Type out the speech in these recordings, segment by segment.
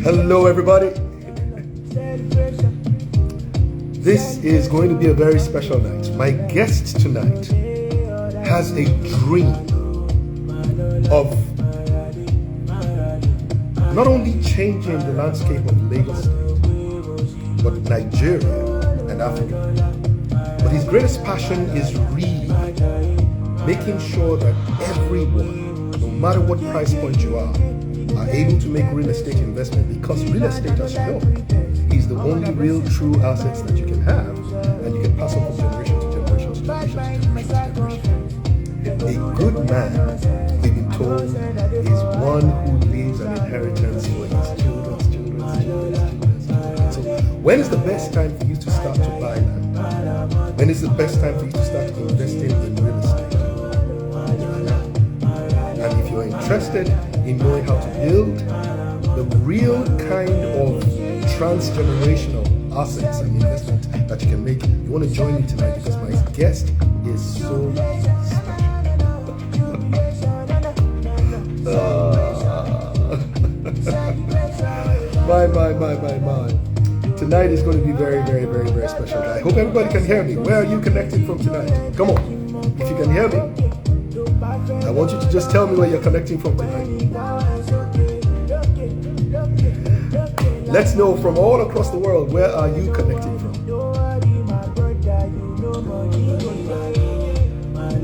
Hello, everybody. This is going to be a very special night. My guest tonight has a dream of not only changing the landscape of Lagos State, but Nigeria and Africa. But his greatest passion is really making sure that everyone, no matter what price point you are able to make real estate investment, because real estate, as you know, is the only real true assets that you can have, and you can pass on from generation to generation to generation to generation to generation. A good man, we've been told, is one who leaves an inheritance for his children's children's children's children. So when is the best time for you to start to buy land? When is the best time for you to start investing in real estate? And if you're interested in knowing how to build the real kind of transgenerational assets and investment that you can make, you want to join me tonight because my guest is so special. My. Tonight is going to be very, very, very, very special. I hope everybody can hear me. Where are you connecting from tonight? Come on. If you can hear me, I want you to just tell me where you're connecting from tonight. Let's know from all across the world, where are you connecting from?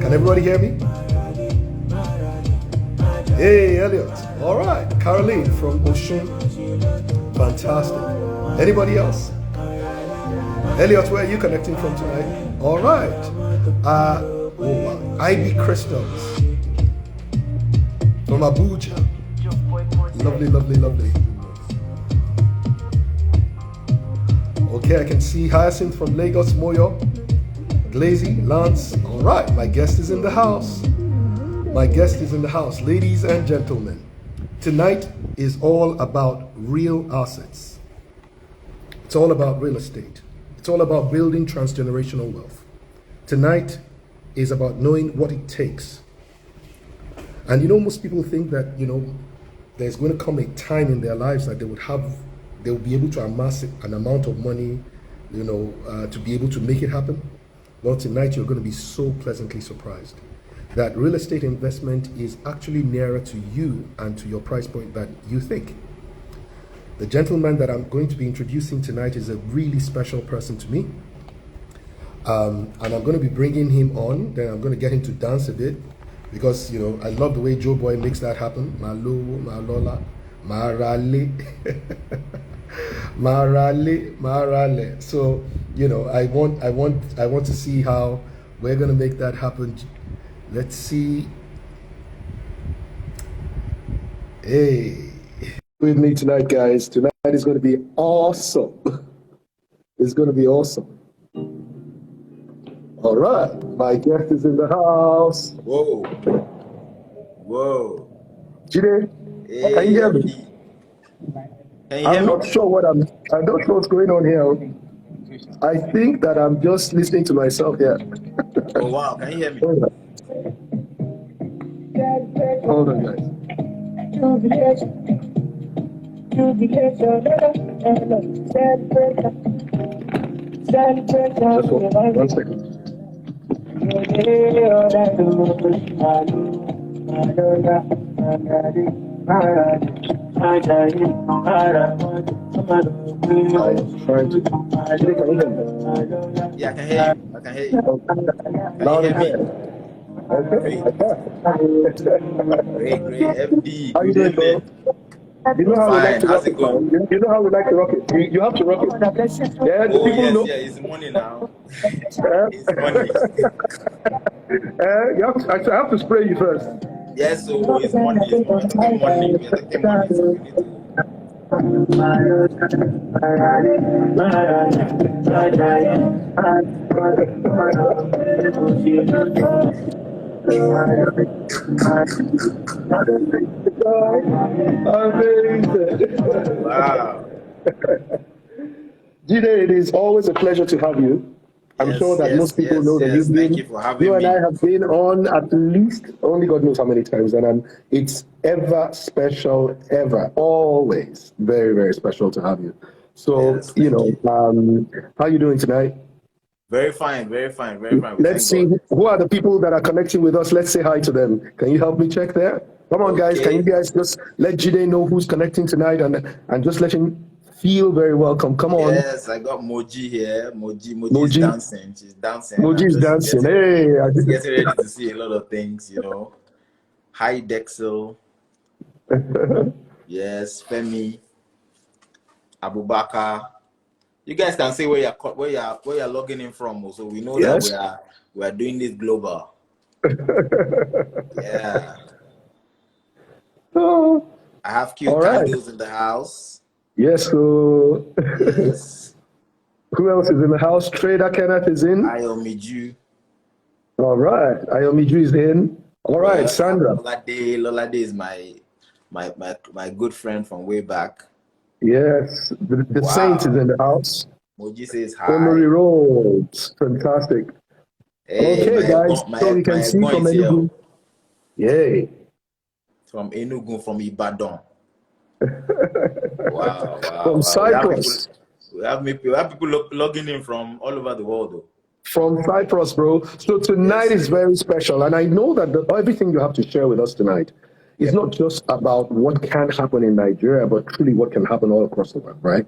Can everybody hear me? Hey, Elliot. All right. Caroline from Oshun. Fantastic. Anybody else? Elliot, where are you connecting from tonight? All right. IB Crystals from Abuja. Lovely, lovely, lovely. Okay, I can see Hyacinth from Lagos, Moyo, Glazy, Lance. All right, my guest is in the house. My guest is in the house. Ladies and gentlemen, tonight is all about real assets. It's all about real estate. It's all about building transgenerational wealth. Tonight is about knowing what it takes. And most people think that, there's going to come a time in their lives that they'll be able to amass an amount of money, to be able to make it happen. Well, tonight you're going to be so pleasantly surprised that real estate investment is actually nearer to you and to your price point than you think. The gentleman that I'm going to be introducing tonight is a really special person to me. And I'm going to be bringing him on, then I'm going to get him to dance a bit, because, I love the way Joe Boy makes that happen. Malo, Malola, Marale, Marale. So, I want to see how we're going to make that happen. Let's see. Hey, with me tonight, guys. Tonight is going to be awesome. It's going to be awesome. All right, my guest is in the house. Whoa. Jide, Hey, can you hear me? Can you hear I'm not sure I'm not sure what's going on here. I think that I'm just listening to myself here. Oh, wow. Can you hear me? Hold on, guys. Just one second. Yeah, I can hear you. I can hear you. Loud Can and you hear me? Okay. Great. FD. How you doing, bro? You know how we like Fine. to How's rock it it, going? man. You know how we like to rock it. You have to rock it. Yeah, the Oh, people yes. know. Yeah, it's morning now. Eh? It's morning. I have to spray you first. Yes, so it's morning. We're talking morning. So we need to. Amazing. Wow. Jide, it is always a pleasure to have you. I'm sure Yes, that most yes, people yes, know that yes. Thank you for you having and I me. have been on at least, only God knows how many times, and it's ever special, ever, always very, very special to have you. So, Yes, thank you. how are you doing tonight? Very fine, very fine, very fine. We Let's thank see God. who are the people that are connecting with us. Let's say hi to them. Can you help me check there? Come on, guys. Can you Okay. guys just let Jide know who's connecting tonight and just let him feel very welcome? Come on. Yes, I got Moji here. Moji is Moji. dancing. She's dancing. Moji is dancing. Hey. She's getting ready to see a lot of things, you know. Hi, Dexel. Yes, Femi, Abubakar. You guys can say where you're logging in from. So we know that Yes. we are doing this global. Yeah. Oh, I have Q all right. candles in the house. Yes. So Yes. who else is in the house? Trader Kenneth is in. Ayomiju. All right. Ayomiju is in. All right. Yeah, I have Sandra. Lolade. Lolade is my good friend from way back. Yes. The Saint is Wow. in the house. Moji says Emery hi. Rhodes. Fantastic. Hey, Okay, guys. So we my can see Egbon from is here. Enugu. Yay. From Enugu, from Ibadan. Wow, wow, From wow. Cyprus. We have people logging in from all over the world, though. From Cyprus, bro. So tonight Yes. is very special. And I know that everything you have to share with us tonight is Yep. not just about what can happen in Nigeria, but truly what can happen all across the world, right?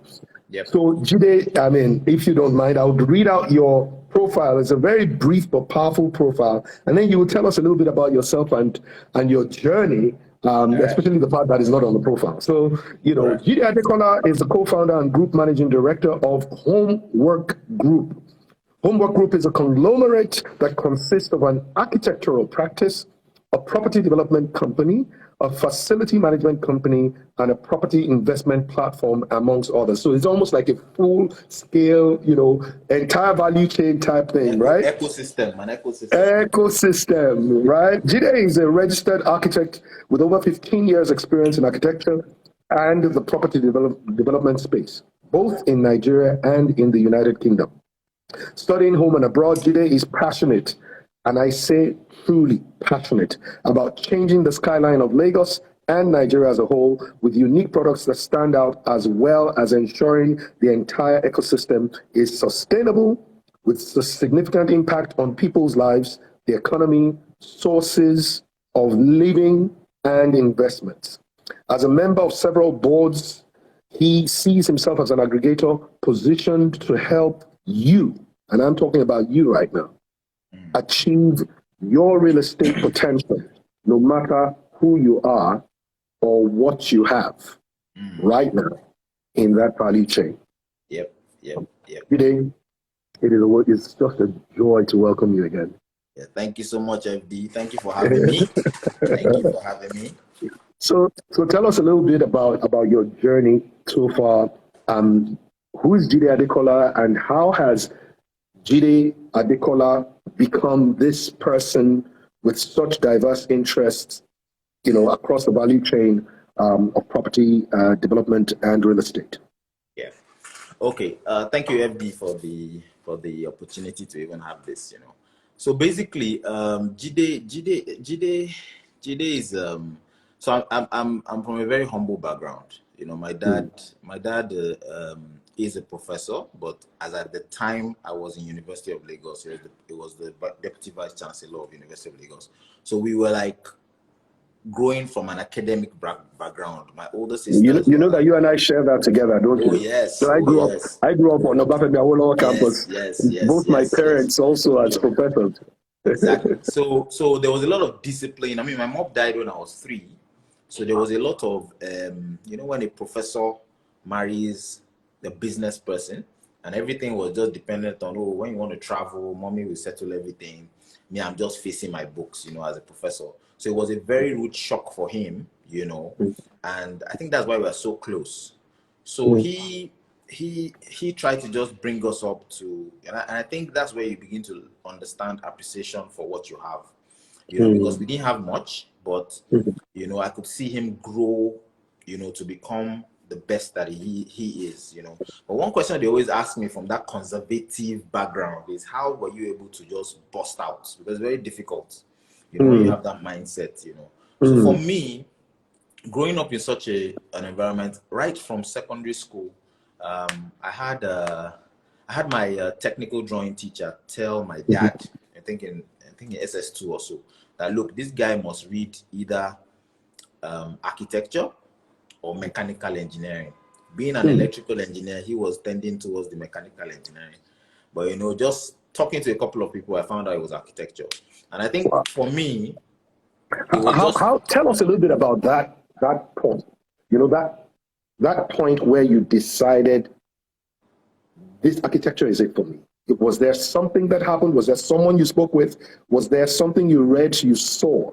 Yep. So, Jide, I mean, if you don't mind, I would read out your profile. It's a very brief but powerful profile. And then you will tell us a little bit about yourself and your journey, Right. especially the part that is not on the profile. So, Right. Jide Adekola is the co-founder and group managing director of Homework Group. Homework Group is a conglomerate that consists of an architectural practice, a property development company, a facility management company, and a property investment platform, amongst others. So it's almost like a full scale, entire value chain type thing, right? An ecosystem. Ecosystem, right? Jide is a registered architect with over 15 years experience in architecture and the property development space, both in Nigeria and in the United Kingdom. Studying home and abroad, Jide is passionate, and I say truly passionate, about changing the skyline of Lagos and Nigeria as a whole with unique products that stand out, as well as ensuring the entire ecosystem is sustainable with a significant impact on people's lives, the economy, sources of living, and investments. As a member of several boards, he sees himself as an aggregator positioned to help you, and I'm talking about you right now, achieve your real estate potential, no matter who you are or what you have right now in that value chain. Yep. Today, it's just a joy to welcome you again. Yeah, thank you so much, FD. Thank you for having me. Thank you for having me. So tell us a little bit about your journey so far. Who is Jide Adekola, and how has Jide Adekola become this person with such diverse interests, across the value chain of property development and real estate? Yeah. Okay. Thank you, FD, for the opportunity to even have this. So basically, Jide is so I'm from a very humble background. My dad is a professor, but as at the time I was in University of Lagos, it was the deputy vice chancellor of University of Lagos. So we were like growing from an academic background. My older sisters You were know that like, you and I share that together, don't oh you? yes, So oh yes, I grew up on Obafemi Awolowo campus. Both my yes. parents also as professors. Exactly. So there was a lot of discipline. I mean, my mom died when I was 3, so there was a lot of when a professor marries the business person, and everything was just dependent on, when you want to travel, mommy will settle everything. Me, I'm just facing my books, as a professor. So it was a very rude shock for him, and I think that's why we're so close. So he tried to just bring us up to, and I think that's where you begin to understand appreciation for what you have, because we didn't have much, but I could see him grow, to become the best that he is, you know. But one question they always ask me from that conservative background is, how were you able to just bust out? Because it's very difficult, you know, when you have that mindset, you know. So for me, growing up in such an environment, right from secondary school, I had my technical drawing teacher tell my dad, I think in SS2 or so, that look, this guy must read either architecture or mechanical engineering. Being an electrical engineer, he was tending towards the mechanical engineering. But you know, just talking to a couple of people, I found out it was architecture. And I think for me, it was Tell us a little bit about that point. You know, that point where you decided this architecture is it for me. Was there something that happened? Was there someone you spoke with? Was there something you read, you saw?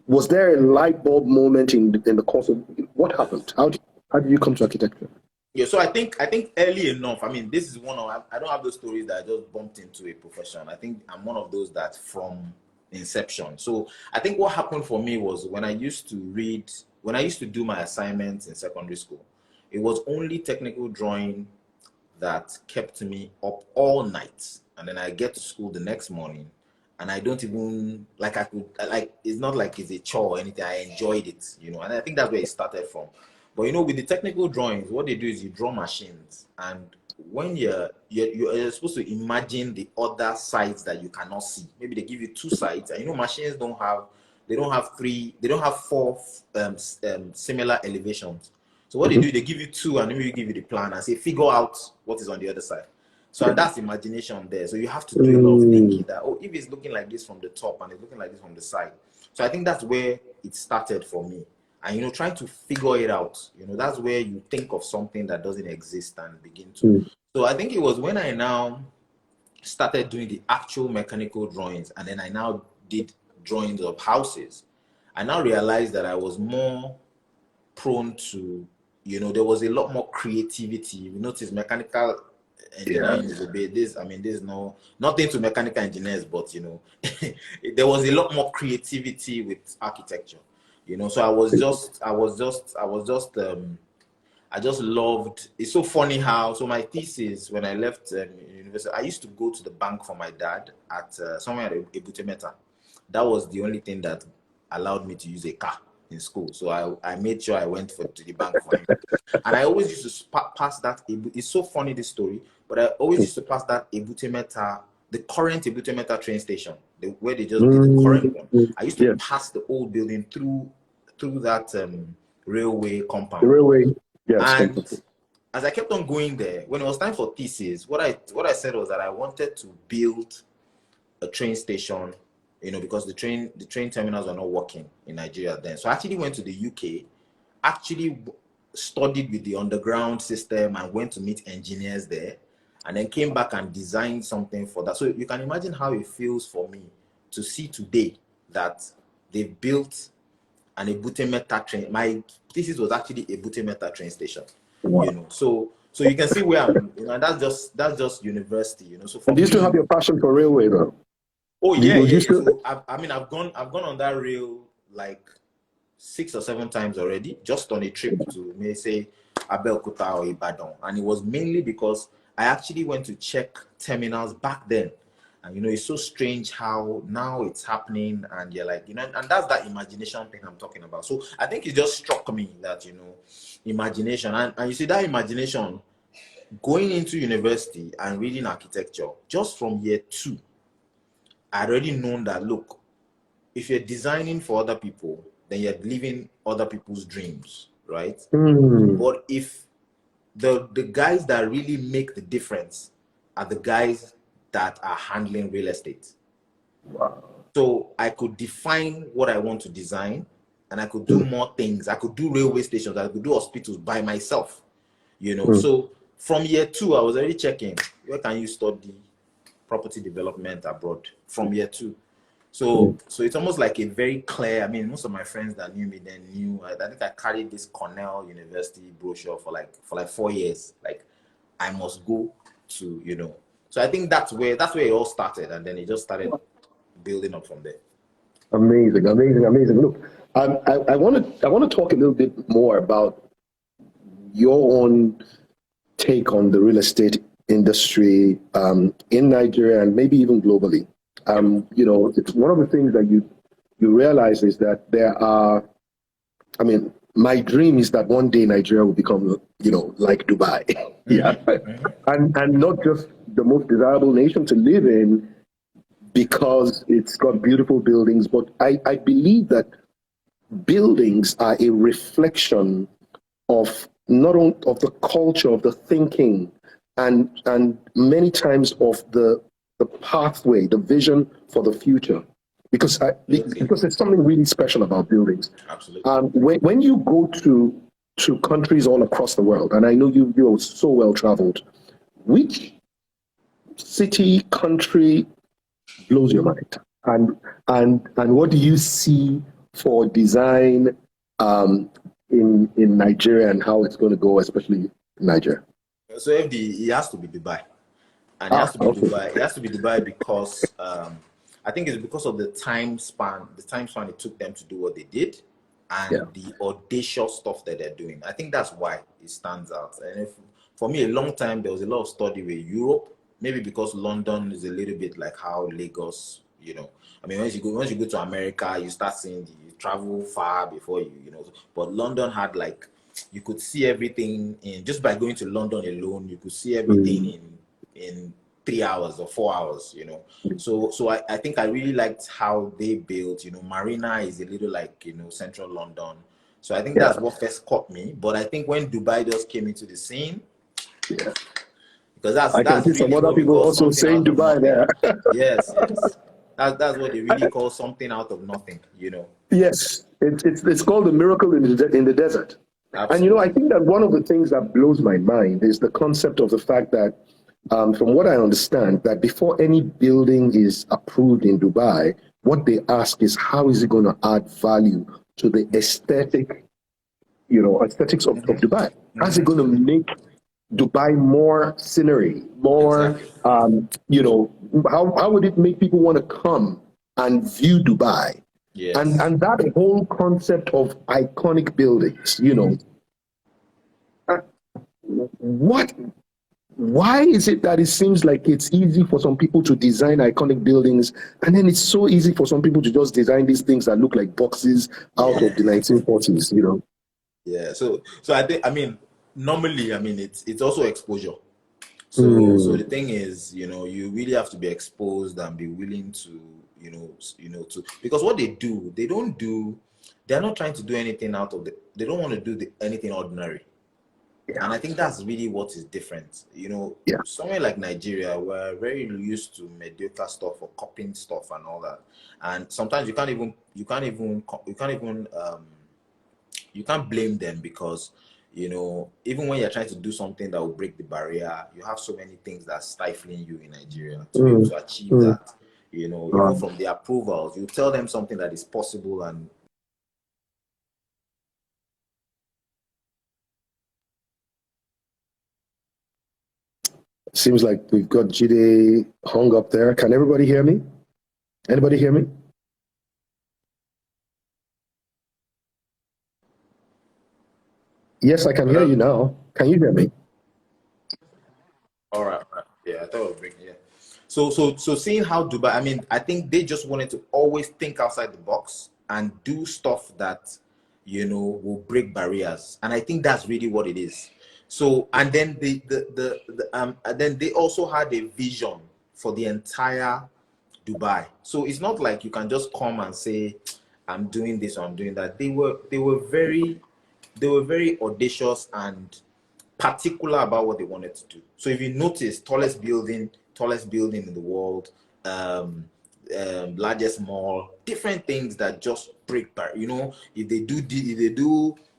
Was there a light bulb moment in the course of what happened? How did you come to architecture? Yeah, so I think early enough. I mean, this is one of, I don't have those stories that I just bumped into a profession. I think I'm one of those that from inception. So I think what happened for me was when I used to do my assignments in secondary school, it was only technical drawing that kept me up all night, and then I get to school the next morning and I don't even it's not like it's a chore or anything. I enjoyed it, you know, and I think that's where it started from. But you know, with the technical drawings, what they do is you draw machines, and when you're supposed to imagine the other sides that you cannot see. Maybe they give you two sides, and you know, machines don't have four similar elevations. So what they do, they give you two, and then they give you the plan and say, figure out what is on the other side. So and that's imagination there. So you have to do a lot of thinking that, oh, if it's looking like this from the top and it's looking like this from the side. So I think that's where it started for me. And, you know, trying to figure it out, you know, that's where you think of something that doesn't exist and begin to. So I think it was when I now started doing the actual mechanical drawings, and then I now did drawings of houses. I now realized that I was more prone to, you know, there was a lot more creativity. You notice mechanical engineering is a bit there's nothing to mechanical engineers, but you know, there was a lot more creativity with architecture, you know. So I just loved. It's so funny how, so my thesis when I left university, I used to go to the bank for my dad at somewhere at Ebute Meta. That was the only thing that allowed me to use a car in school. So I made sure I went to the bank for him. And I always used to pass that. It's so funny, this story, but I always used to pass that Ebute Meta, the current Ebute Meta train station, where they just did the current one. I used to pass the old building through that railway compound. The railway, yes. And as I kept on going there, when it was time for thesis, what I said was that I wanted to build a train station, you know, because the train terminals were not working in Nigeria then. So I actually went to the UK, actually studied with the underground system and went to meet engineers there, and then came back and designed something for that. So you can imagine how it feels for me to see today that they've built an Ebute Meta train. My thesis was actually Ebute Meta train station. Wow. You know, so you can see where I'm, you know, that's just university, you know. So for, do you still have your passion for railway though? Oh yeah. So I've gone on that rail like 6 or 7 times already, just on a trip to, may say, Abeokuta or Ibadan. And it was mainly because I actually went to check terminals back then. And, you know, it's so strange how now it's happening, and you're like, you know, and that's that imagination thing I'm talking about. So I think it just struck me that, you know, imagination. And you see that imagination going into university and reading architecture, just from year 2, I'd already known that, look, if you're designing for other people, then you're living other people's dreams, right? But if the guys that really make the difference are the guys that are handling real estate. Wow. So I could define what I want to design, and I could do more things. I could do railway stations, I could do hospitals by myself, you know. So from year 2, I was already checking, where can you study property development abroad from year 2? So it's almost like a very clear, I mean, most of my friends that knew me then knew, I think I carried this Cornell University brochure for like 4 years. Like, I must go to, you know. So I think that's where it all started, and then it just started building up from there. Amazing. Look, I want to talk a little bit more about your own take on the real estate industry in Nigeria and maybe even globally. It's one of the things that you realize is that there are, I mean, my dream is that one day Nigeria will become, like Dubai. Yeah. And not just the most desirable nation to live in because it's got beautiful buildings, but I believe that buildings are a reflection of not only of the culture, of the thinking, and many times of the pathway, the vision for the future. Because there's something really special about buildings. Absolutely. When you go to countries all across the world, and I know you're so well traveled, which city, country blows your mind? And what do you see for design in Nigeria and how it's going to go, especially in Nigeria? So it has to be Dubai, and it has to be Dubai. It has to be Dubai because I think it's because of the time span it took them to do what they did, and the audacious stuff that they're doing. I think that's why it stands out. And for me, a long time there was a lot of study with Europe, maybe because London is a little bit like how Lagos. I mean, once you go to America, you start seeing you travel far before But London had you could see everything in just by going to London alone. You could see everything in 3 hours or 4 hours. So I think I really liked how they built. Marina is a little like central London. So I think that's what first caught me. But I think when Dubai just came into the scene, because I can see some other people also saying Dubai there. Yes. That's what they really call something out of nothing. Yes, it's called a miracle in the desert. Absolutely. And I think that one of the things that blows my mind is the concept of the fact that, from what I understand, that before any building is approved in Dubai, what they ask is how is it going to add value to the aesthetics of Dubai? How's it going to make Dubai more scenery, more, how would it make people want to come and view Dubai? Yes. And that whole concept of iconic buildings, why is it that it seems like it's easy for some people to design iconic buildings, and then it's so easy for some people to just design these things that look like boxes out of the 1940s, Yeah. So normally, it's also exposure. So the thing is, you really have to be exposed and be willing to, because what they do, they're not trying to do anything they don't want to do anything ordinary. Yeah. And I think that's really what is different. Somewhere like Nigeria, we're very used to mediocre stuff or copying stuff and all that. And sometimes you can't blame them because, even when you're trying to do something that will break the barrier, you have so many things that are stifling you in Nigeria to be able to achieve that. Even from the approvals, you tell them something that is possible and seems like we've got Jide hung up there. Can everybody hear me? Anybody hear me? Yes, I can hear you now. Can you hear me? All right. Yeah, I thought it was breaking. Yeah. So seeing how Dubai, I think they just wanted to always think outside the box and do stuff that, will break barriers. And I think that's really what it is. So, and then then they also had a vision for the entire Dubai. So it's not like you can just come and say, I'm doing this or I'm doing that. They were very audacious and particular about what they wanted to do. So if you notice, tallest building in the world, largest mall, different things that just break barrier. If they do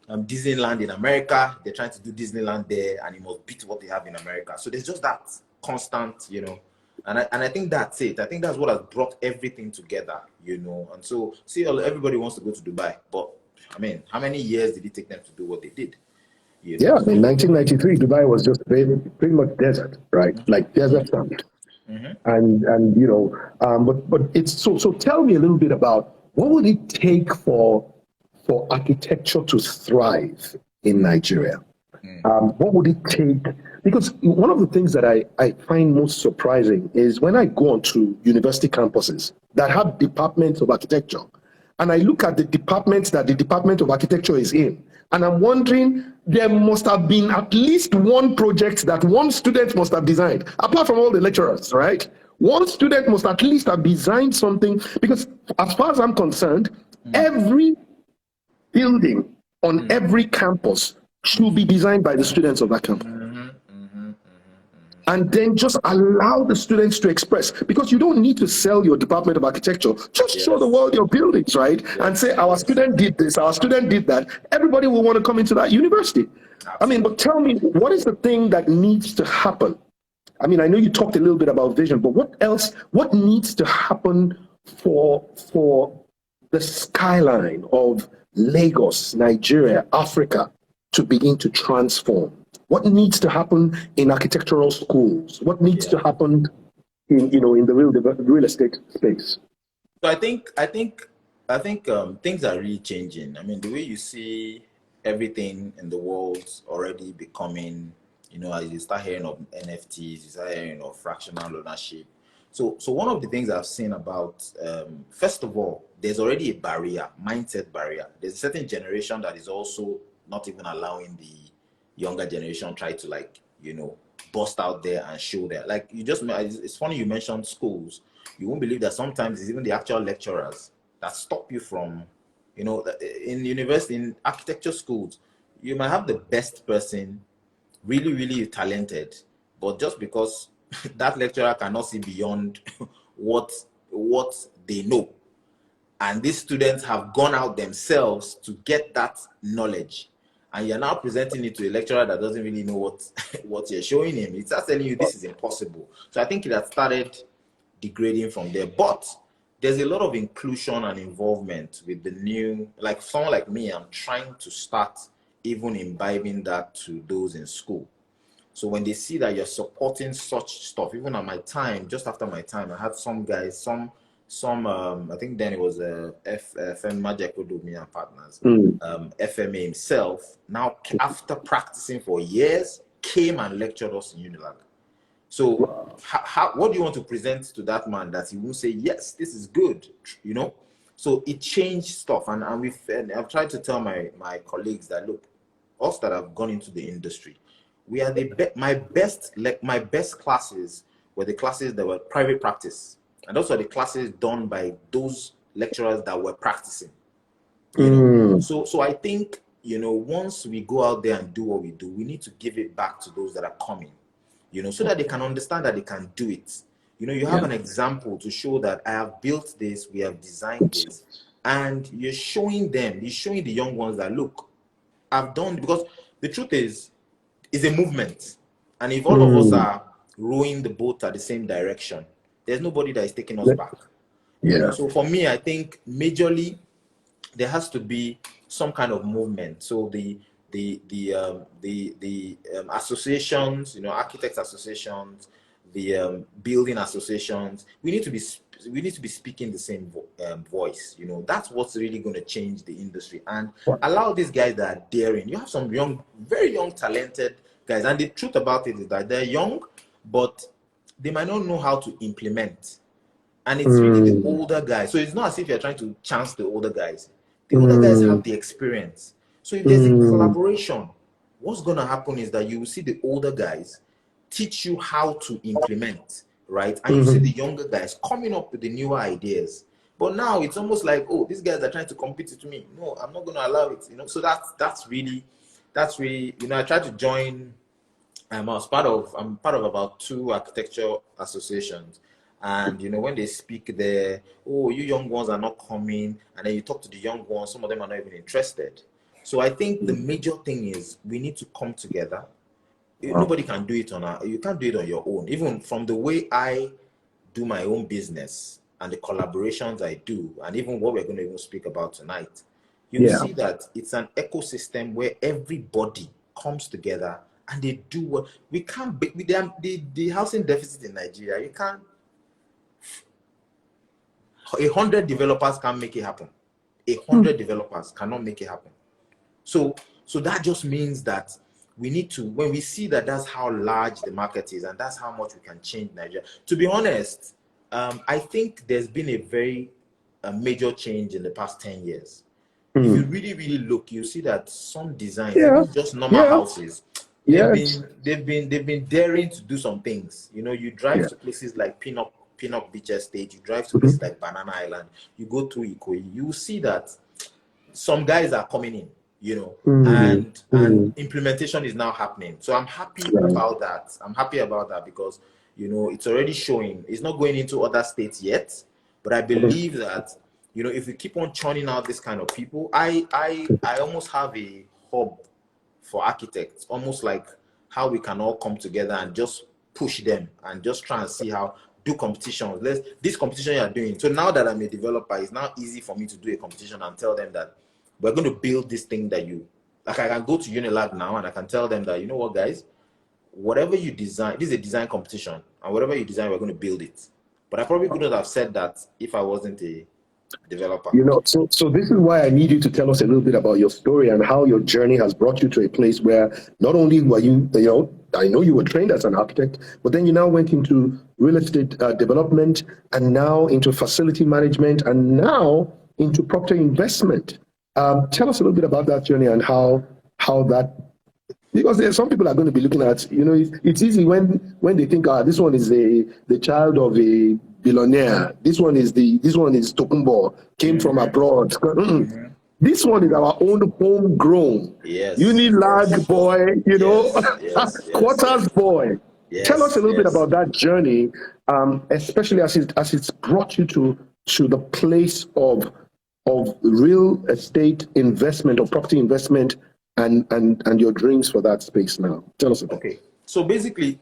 Disneyland in America, they're trying to do Disneyland there, and it must beat what they have in America. So there's just that constant, and I think that's it. I think that's what has brought everything together, And so, everybody wants to go to Dubai, but how many years did it take them to do what they did? Yeah, in 1993, Dubai was just pretty much desert, right? Like desert sand. And but it's so tell me a little bit about what would it take for architecture to thrive in Nigeria? What would it take? Because one of the things that I find most surprising is when I go onto university campuses that have departments of architecture, and I look at the departments that the Department of Architecture is in, and I'm wondering, there must have been at least one project that one student must have designed, apart from all the lecturers, right? One student must at least have designed something, because as far as I'm concerned, every building on every campus should be designed by the students of that campus. And then just allow the students to express, because you don't need to sell your Department of Architecture. Just show the world your buildings, right? And say, our student did this, our student did that. Everybody will want to come into that university. I mean, but tell me, what is the thing that needs to happen? I mean, I know you talked a little bit about vision, but what needs to happen for the skyline of Lagos, Nigeria, Africa to begin to transform? What needs to happen in architectural schools? What needs to happen in the real estate space? So I think things are really changing. I mean, the way you see everything in the world already becoming, as you start hearing of NFTs, you start hearing of fractional ownership. So one of the things I've seen about, first of all, there's already a barrier, mindset barrier. There's a certain generation that is also not even allowing the younger generation try to bust out there and show that. It's funny you mentioned schools. You won't believe that sometimes it's even the actual lecturers that stop you from, in university, in architecture schools, you might have the best person, really, really talented, but just because that lecturer cannot see beyond what they know, and these students have gone out themselves to get that knowledge, and you're now presenting it to a lecturer that doesn't really know what you're showing him. It's just telling you this is impossible. So I think it has started degrading from there. But there's a lot of inclusion and involvement with the new, like someone like me, I'm trying to start even imbibing that to those in school. So when they see that you're supporting such stuff, even at my time, just after my time, I had some guys, I think then it was FM Magic me and partners, FMA himself, now after practicing for years, came and lectured us in Unilag. So what do you want to present to that man that he will say, yes, this is good, So it changed stuff. And I've tried to tell my colleagues that, look, us that have gone into the industry, we are my best classes were the classes that were private practice. And those are the classes done by those lecturers that were practicing. So I think, once we go out there and do what we do, we need to give it back to those that are coming, so that they can understand that they can do it. You have an example to show that I have built this, we have designed this, and you're showing the young ones that, look, I've done, because the truth is, it's a movement. And if all of us are rowing the boat at the same direction, there's nobody that is taking us back. So for me, I think majorly there has to be some kind of movement. So the associations, architects associations, the building associations, we need to be speaking the same voice. That's what's really going to change the industry, and allow these guys that are daring. You have some very young, talented guys, and the truth about it is that they're young, but they might not know how to implement. And it's really the older guys. So it's not as if you're trying to chance the older guys. The older guys have the experience. So if there's a collaboration, what's going to happen is that you will see the older guys teach you how to implement, right? And you see the younger guys coming up with the newer ideas. But now it's almost like, oh, these guys are trying to compete with me. No, I'm not going to allow it. So that's really, I tried to join. I'm part of about 2 architecture associations. And when they speak there, oh, you young ones are not coming, and then you talk to the young ones, some of them are not even interested. So I think the major thing is we need to come together. Nobody can do it you can't do it on your own. Even from the way I do my own business and the collaborations I do, and even what we're going to even speak about tonight, you see that it's an ecosystem where everybody comes together and they do what we can't be. The housing deficit in Nigeria, you can't. 100 developers can't make it happen. 100 developers cannot make it happen. So that just means that we need to, when we see that that's how large the market is and that's how much we can change Nigeria. To be honest, I think there's been a major change in the past 10 years. If you really, really look, you see that some designs, Yeah. even just normal houses, they've been daring to do some things. You know, you drive to places like Pinnock Beach Estate, you drive to places like Banana Island, you go through Ikoyi, you will see that some guys are coming in, you know, and implementation is now happening. So I'm happy about that. I'm happy about that because, you know, it's already showing. It's not going into other states yet, but I believe that, you know, if we keep on churning out this kind of people, I almost have a hub for architects, almost like how we can all come together and just push them and just try and see how do competitions. This competition you are doing. So now that I'm a developer, it's now easy for me to do a competition and tell them that we're going to build this thing that you like. I can go to Unilab now and I can tell them that, you know what, guys, whatever you design, this is a design competition, and whatever you design, we're going to build it. But I probably couldn't have said that if I wasn't a developer. You know, so this is why I need you to tell us a little bit about your story and how your journey has brought you to a place where not only were you, you know, I know you were trained as an architect, but then you now went into real estate development, and now into facility management, and now into property investment. Tell us a little bit about that journey and how that, because there are some people are going to be looking at, you know, it's easy when they think, this one is the child of a billionaire. This one is Tokumbo, came from abroad. This one is our own homegrown. Unilag boy, you know, quarters boy. Tell us a little bit about that journey, especially as it's brought you to the place of real estate investment or property investment, and your dreams for that space now. Tell us about. Okay, so basically,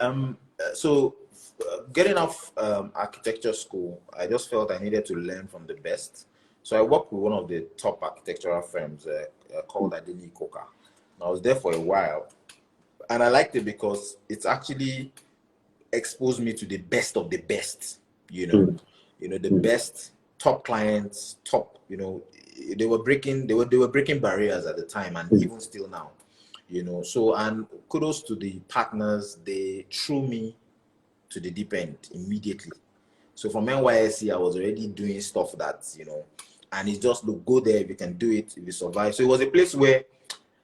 getting off architecture school, I just felt I needed to learn from the best. So I worked with one of the top architectural firms called Adeni Koka. I was there for a while, and I liked it because it's actually exposed me to the best of the best. You know, the best top clients, top. You know, they were breaking barriers at the time, and even still now. You know, so, and kudos to the partners, they threw me to the deep end immediately. So from NYSC, I was already doing stuff that, you know, and it's just, look, go there, if you can do it, if you survive. So it was a place where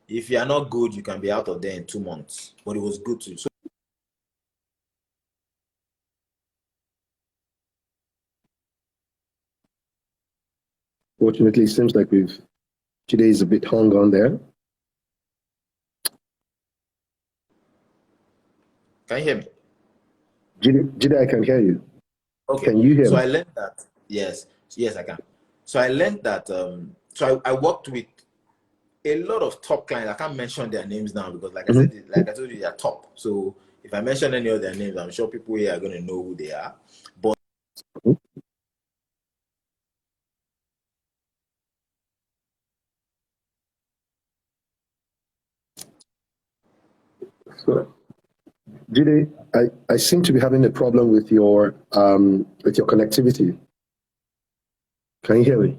if you are not good, you can be out of there in 2 months, but it was good too. So fortunately, it seems like Jide is a bit hung on there. Can you hear me? Jide, I can hear you. Okay. Can you hear me? I learned that. Yes, I can. So I learned that. So I worked with a lot of top clients. I can't mention their names now because, like I said, like I told you, they are top. So if I mention any of their names, I'm sure people here are going to know who they are. But So, Jide, I seem to be having a problem with your connectivity. Can you hear me?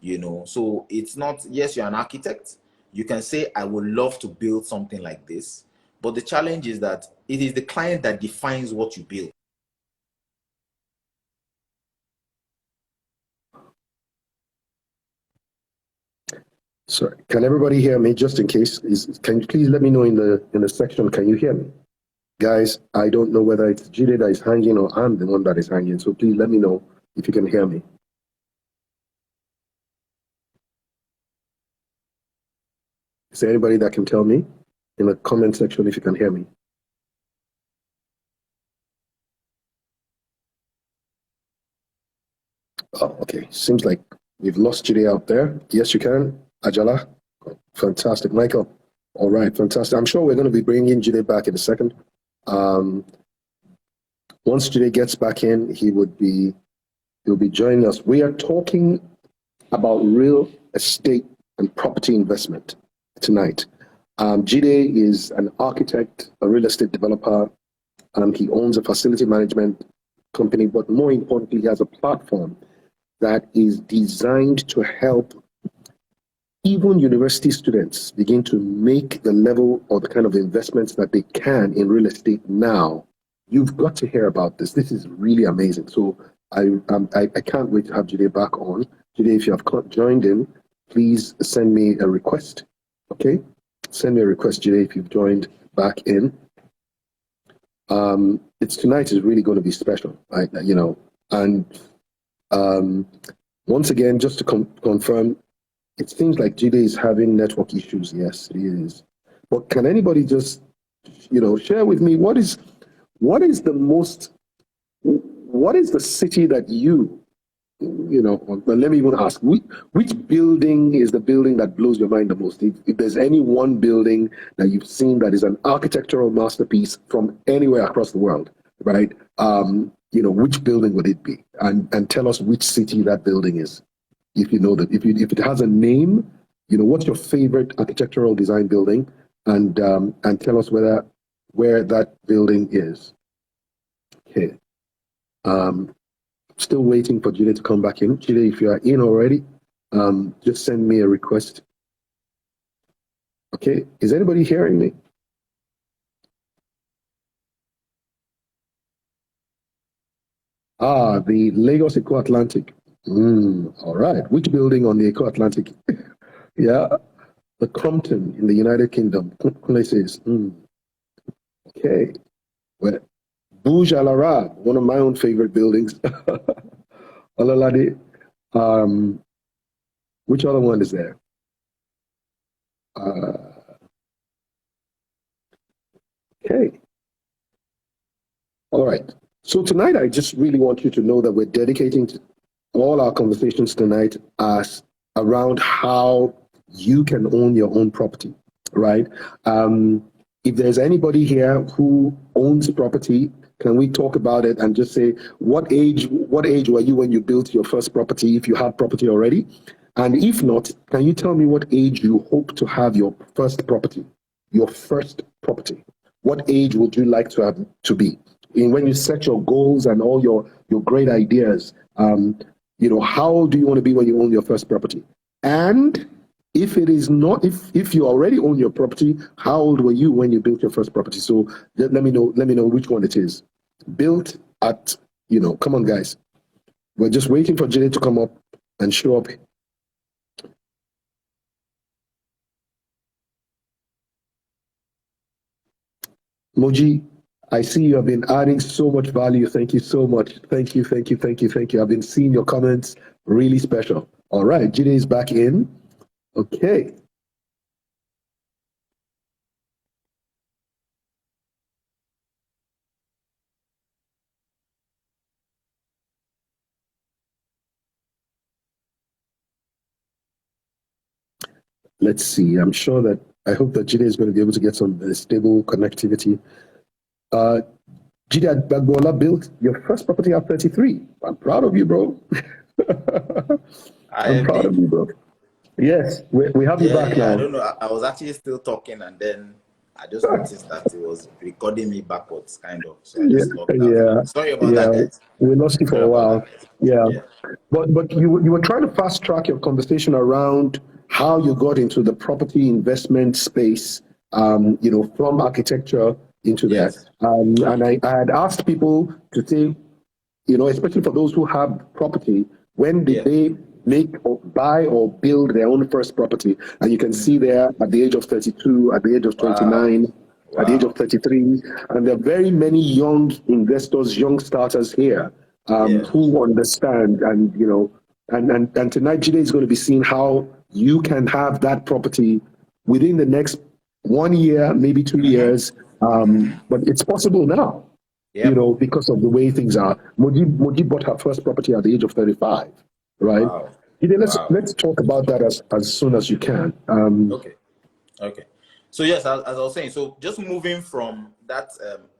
you know, so it's not, yes, you're an architect. You can say, I would love to build something like this. But the challenge is that it is the client that defines what you build. Sorry, can everybody hear me? Just in case, can you please let me know in the section? Can you hear me, guys? I don't know whether it's Jide that is hanging or I'm the one that is hanging. So please let me know if you can hear me. Is there anybody that can tell me in the comment section if you can hear me? Oh, okay. Seems like we've lost Jide out there. Yes, you can. Ajala. Fantastic. Michael. All right. Fantastic. I'm sure we're going to be bringing Jide back in a second. Once Jide gets back in, he'll be joining us. We are talking about real estate and property investment tonight. Jide is an architect, a real estate developer. He owns a facility management company, but more importantly, he has a platform that is designed to help even university students begin to make the level or the kind of investments that they can in real estate now. You've got to hear about this. This is really amazing. So I can't wait to have Jide back on. Jide, if you have joined in, please send me a request. Okay, send me a request, Jide, if you've joined back in. It's tonight is really going to be special, and once again, just to confirm, it seems like Jide is having network issues. Yes, it is. But can anybody just, share with me what is the city that but let me even ask, which building is the building that blows your mind the most? If there's any one building that you've seen that is an architectural masterpiece from anywhere across the world, right? Which building would it be? And tell us which city that building is. If you know that, if it has a name, what's your favorite architectural design building, and tell us where that building is. Okay. Still waiting for Jide to come back in. Jide, if you are in already, just send me a request. Okay. Is anybody hearing me? The Lagos Eco Atlantic. All right. Which building on the Eco Atlantic? Yeah. The Crompton in the United Kingdom. Places. Okay. Well, Burj Al Arab, one of my own favorite buildings. Alalade. Which other one is there? Okay. All right. So tonight, I just really want you to know that we're dedicating all our conversations tonight as around how you can own your own property, right? If there's anybody here who owns property, can we talk about it and just say what age were you when you built your first property, if you had property already? And if not, can you tell me what age you hope to have your first property? Your first property. What age would you like to have to be? And when you set your goals and all your great ideas, how old do you want to be when you own your first property? And if it is not, if you already own your property, how old were you when you built your first property? So let me know which one it is. Built at, come on guys. We're just waiting for Jide to come up and show up. Moji, I see you have been adding so much value. Thank you so much. Thank you. I've been seeing your comments. Really special. All right, Jide is back in. Okay. Let's see. I hope that Jide is going to be able to get some stable connectivity. Jide Adekola built your first property at 33. I'm proud of you, bro. I'm proud of you, bro. Yes, we have you back now. I don't know. I was actually still talking, and then I just noticed that it was recording me backwards, kind of. So I just logged out. Sorry about that, guys. We lost you for a while. But you were trying to fast track your conversation around how you got into the property investment space, from architecture into that. And I had asked people to say, especially for those who have property, when did they make or buy or build their own first property? And you can see there at the age of 32, at the age of 29, at the age of 33. And there are very many young investors, young starters here who understand. And, and tonight, Jide is going to be seeing how you can have that property within the next 1 year, maybe 2 years. But it's possible now. Because of the way things are. Moji bought her first property at the age of 35, right? Wow. Let's talk about that as soon as you can. Okay. So yes, as I was saying, so just moving from that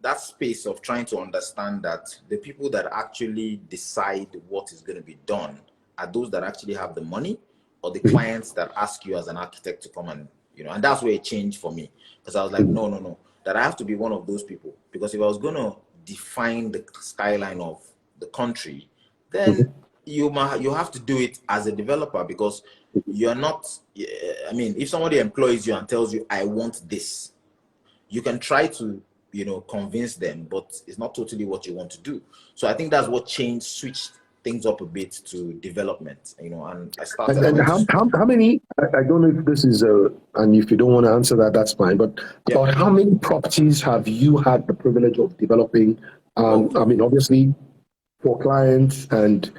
that space of trying to understand that the people that actually decide what is going to be done are those that actually have the money, or the clients that ask you as an architect to come and and that's where it changed for me, because I was like, no, that I have to be one of those people, because if I was going to define the skyline of the country, then you have to do it as a developer, because you're not, I mean, if somebody employs you and tells you, I want this, you can try to, convince them, but it's not totally what you want to do. So I think that's what switched things up a bit to development, and I started. And how many, I don't know if this is, and if you don't want to answer that, that's fine, but about how many properties have you had the privilege of developing? I mean, obviously for clients and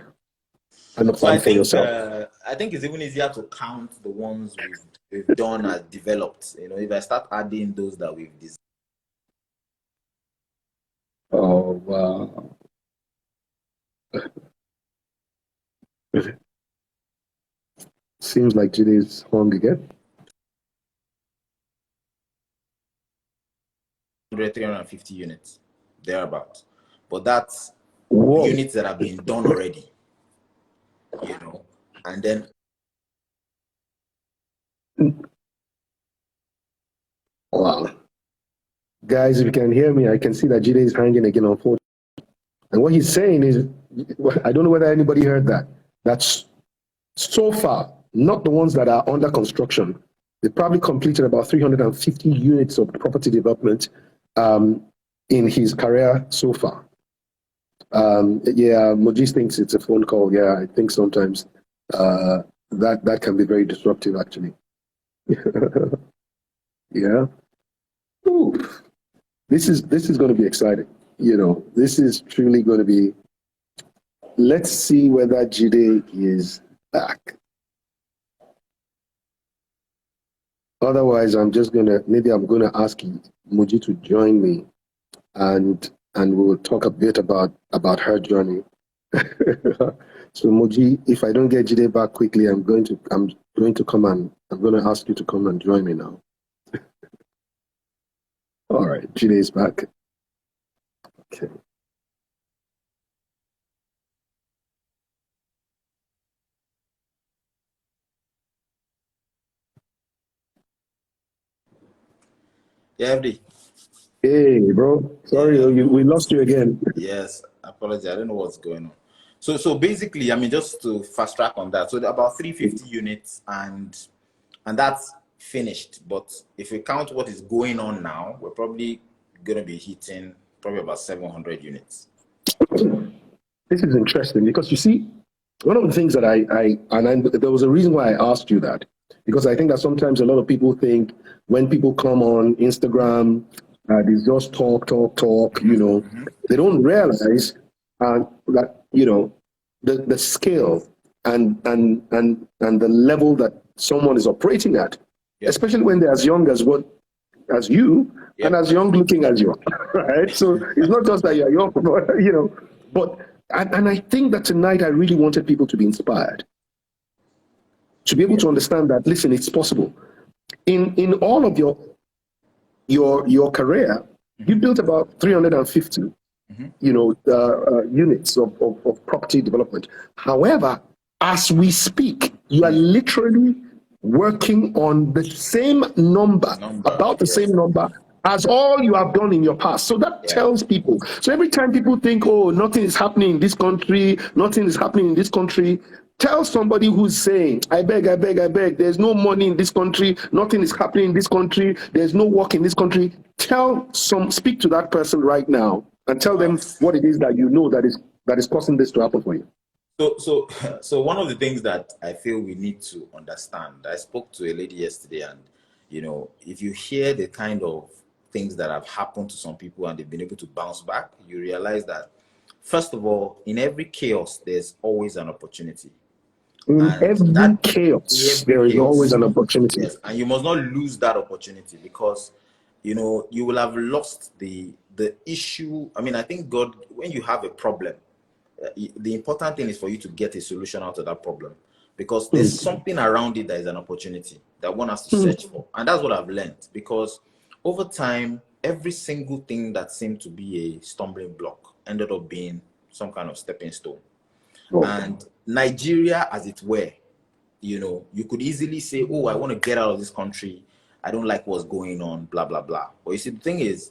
so for yourself. I think it's even easier to count the ones we've done as developed. If I start adding those that we've designed. Oh, wow. Seems like Jide is hung again. 350 units, thereabouts. But that's Whoa. units that have been done already, and then. Wow. Guys, if you can hear me, I can see that Jide is hanging again on 4. And what he's saying is, I don't know whether anybody heard that. That's so far, not the ones that are under construction. They probably completed about 350 units of property development in his career so far. Yeah, Mojis thinks it's a phone call. Yeah, I think sometimes that can be very disruptive, actually. Yeah. Ooh. This is going to be exciting. This is truly going to be. Let's see whether Jide is back. Otherwise, I'm going to ask Moji to join me, and we'll talk a bit about her journey. So Moji, if I don't get Jide back quickly, I'm going to come and I'm going to ask you to come and join me now. All right, Jide is back. Okay. Yeah, FD. Hey, bro. Sorry, we lost you again. Yes, apologize. I don't know what's going on. So basically, I mean, just to fast track on that, so about 350 units, and that's finished. But if we count what is going on now, we're probably going to be hitting probably about 700 units. This is interesting because you see, one of the things that there was a reason why I asked you that, because I think that sometimes a lot of people think when people come on Instagram, they just talk, they don't realize that, the scale and the level that someone is operating at, especially when they're as young as you, and as young looking as you are, right? So it's not just that you're young, but and I think that tonight I really wanted people to be inspired, to be able to understand that, listen, it's possible. In all of your career, you built about 350, units of property development. However, as we speak, you are literally working on the same number, about the same number as all you have done in your past. So that tells people. So every time people think, oh, nothing is happening in this country, tell somebody who's saying, I beg, there's no money in this country, nothing is happening in this country, there's no work in this country. Speak to that person right now and tell them what it is that that is causing this to happen for you. So one of the things that I feel we need to understand, I spoke to a lady yesterday, and if you hear the kind of things that have happened to some people and they've been able to bounce back, you realize that, first of all, in every chaos, there's always an opportunity. In every chaos, there is always an opportunity. Yes, and you must not lose that opportunity, because you will have lost the issue. I mean, I think when you have a problem, the important thing is for you to get a solution out of that problem, because there's something around it that is an opportunity that one has to search for. And that's what I've learned, because over time, every single thing that seemed to be a stumbling block ended up being some kind of stepping stone. And Nigeria, as it were, you could easily say, oh, I want to get out of this country, I don't like what's going on, blah, blah, blah. But you see, the thing is,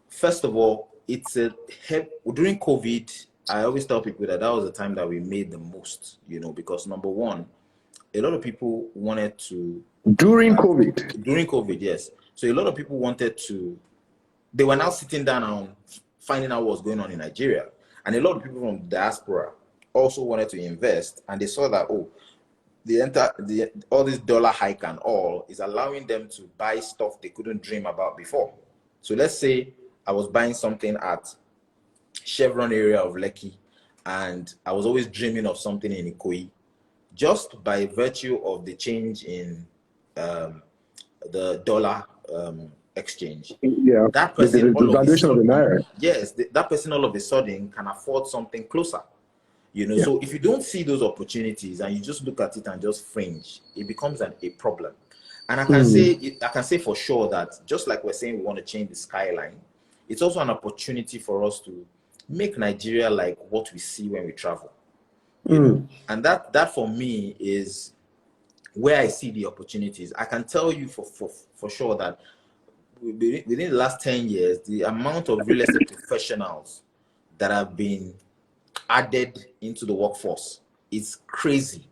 first of all, during COVID, I always tell people that that was the time that we made the most, because number one, a lot of people wanted to, During COVID. during COVID, yes. So a lot of people wanted to, they were now sitting down and finding out what's going on in Nigeria. And a lot of people from diaspora also wanted to invest, and they saw that, oh, all this dollar hike and all is allowing them to buy stuff they couldn't dream about before. So let's say I was buying something at Chevron area of Lekki, and I was always dreaming of something in Ikoyi. Just by virtue of the change in the dollar exchange, Yeah, that the, person the all of a valuation of the sudden, naira. yes, that person all of a sudden can afford something closer. Yeah. So if you don't see those opportunities and you just look at it and just fringe, it becomes a problem. And I can say for sure that just like we're saying we want to change the skyline, it's also an opportunity for us to make Nigeria like what we see when we travel. And that for me is where I see the opportunities. I can tell you for sure that within the last 10 years, the amount of real estate professionals that have been added into the workforce is crazy.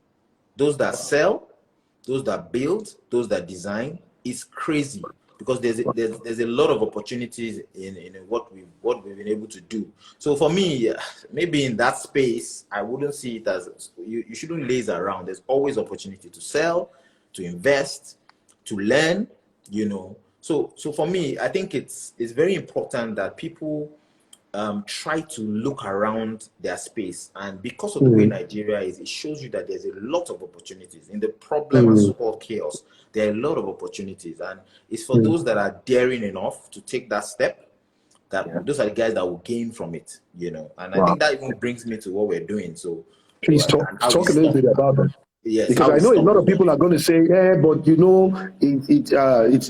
Those that sell, those that build, those that design, is crazy, because there's a lot of opportunities in what we've been able to do. So for me, maybe in that space, I wouldn't see it as you shouldn't laze around. There's always opportunity to sell, to invest, to learn. So for me, I think it's very important that people try to look around their space. And because of the way Nigeria is, it shows you that there's a lot of opportunities in the problem and so-called chaos. There are a lot of opportunities, and it's for those that are daring enough to take that step, that those are the guys that will gain from it. And I Wow. think that even brings me to what we're doing. So Please and how we talk a little bit about that. yes, Because how I we know a lot of stumbled on people it. are going to say, yeah, but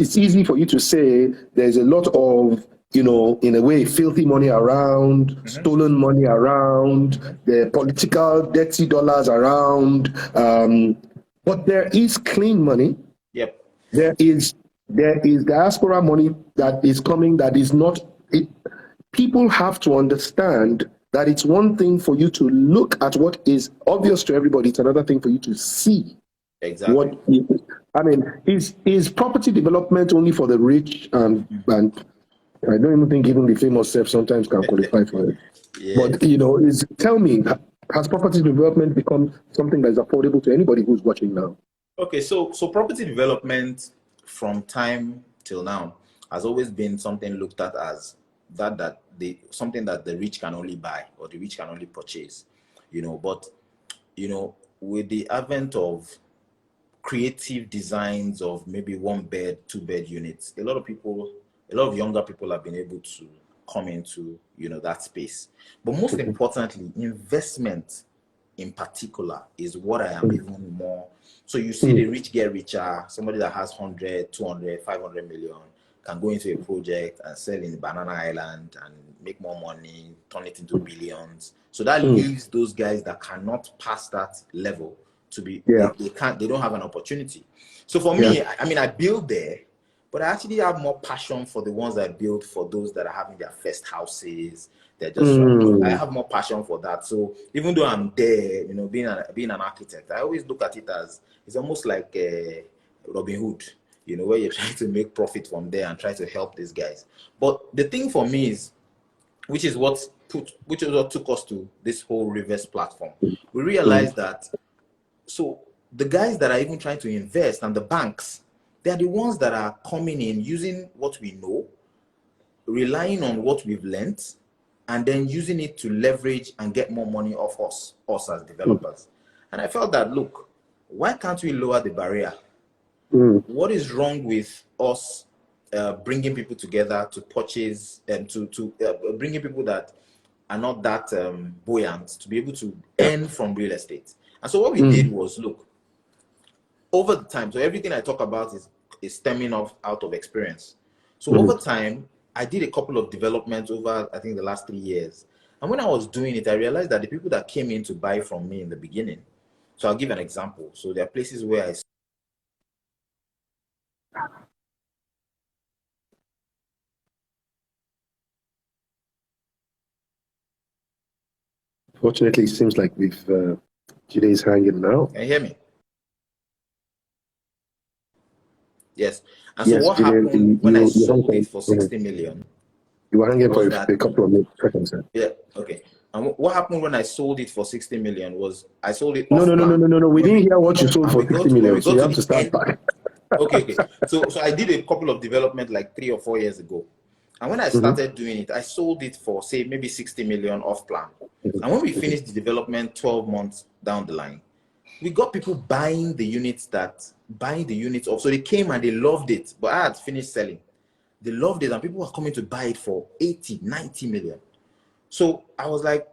it's easy for you to say there's a lot of, in a way, filthy money around, stolen money around, the political dirty dollars around. But there is clean money. Yep. There is diaspora money that is coming that is not. People have to understand that it's one thing for you to look at what is obvious to everybody. It's another thing for you to see Exactly. is property development only for the rich, and I don't even think even the famous self sometimes can qualify for it. Yes. But tell me, has property development become something that is affordable to anybody who's watching now? Okay, so property development from time till now has always been something looked at as something that the rich can only buy or the rich can only purchase. But with the advent of creative designs of maybe 1 bed, 2 bed units, a lot of younger people have been able to come into that space. But most importantly, investment in particular is what I am even more. So you see the rich get richer. Somebody that has 100, 200, 500 million can go into a project and sell in Banana Island and make more money, turn it into billions. So that leaves those guys that cannot pass that level to be, Yeah. they don't have an opportunity. So for me, I build there, but I actually have more passion for the ones I build for those that are having their first houses. They're just I have more passion for that. So even though I'm there, being an architect, I always look at it as it's almost like Robin Hood, where you're trying to make profit from there and try to help these guys. But the thing for me is, which is what took us to this whole Revest platform. We realized that so the guys that are even trying to invest and the banks, they are the ones that are coming in using what we know, relying on what we've learned, and then using it to leverage and get more money off us as developers. And I felt that, look, why can't we lower the barrier? What is wrong with us bringing people together to purchase and to bringing people that are not that buoyant to be able to earn from real estate? And so what we did was, look, over the time, so everything I talk about is stemming out of experience. So over time, I did a couple of developments over, I think, the last 3 years. And when I was doing it, I realized that the people that came in to buy from me in the beginning, so I'll give an example. So there are places where I Fortunately, it seems like Jide is hanging now. Can you hear me? Yes. And so Yes, what Jide, happened when I you hung sold it for on. 60 million You were hanging for was a that, couple of seconds. yeah, okay. And what happened when I sold it for 60 million was I sold it No, off no, no, no, plan. no, no, no. We didn't hear what you sold And for 60 when we million, so go you to have the to start end, back. okay. So I did a couple of development like 3 or 4 years ago. And when I started doing it, I sold it for say maybe 60 million off plan. And when we finished the development 12 months down the line, we got people buying the units off. So they came and they loved it, but I had finished selling. They loved it and people were coming to buy it for 80, 90 million. So I was like,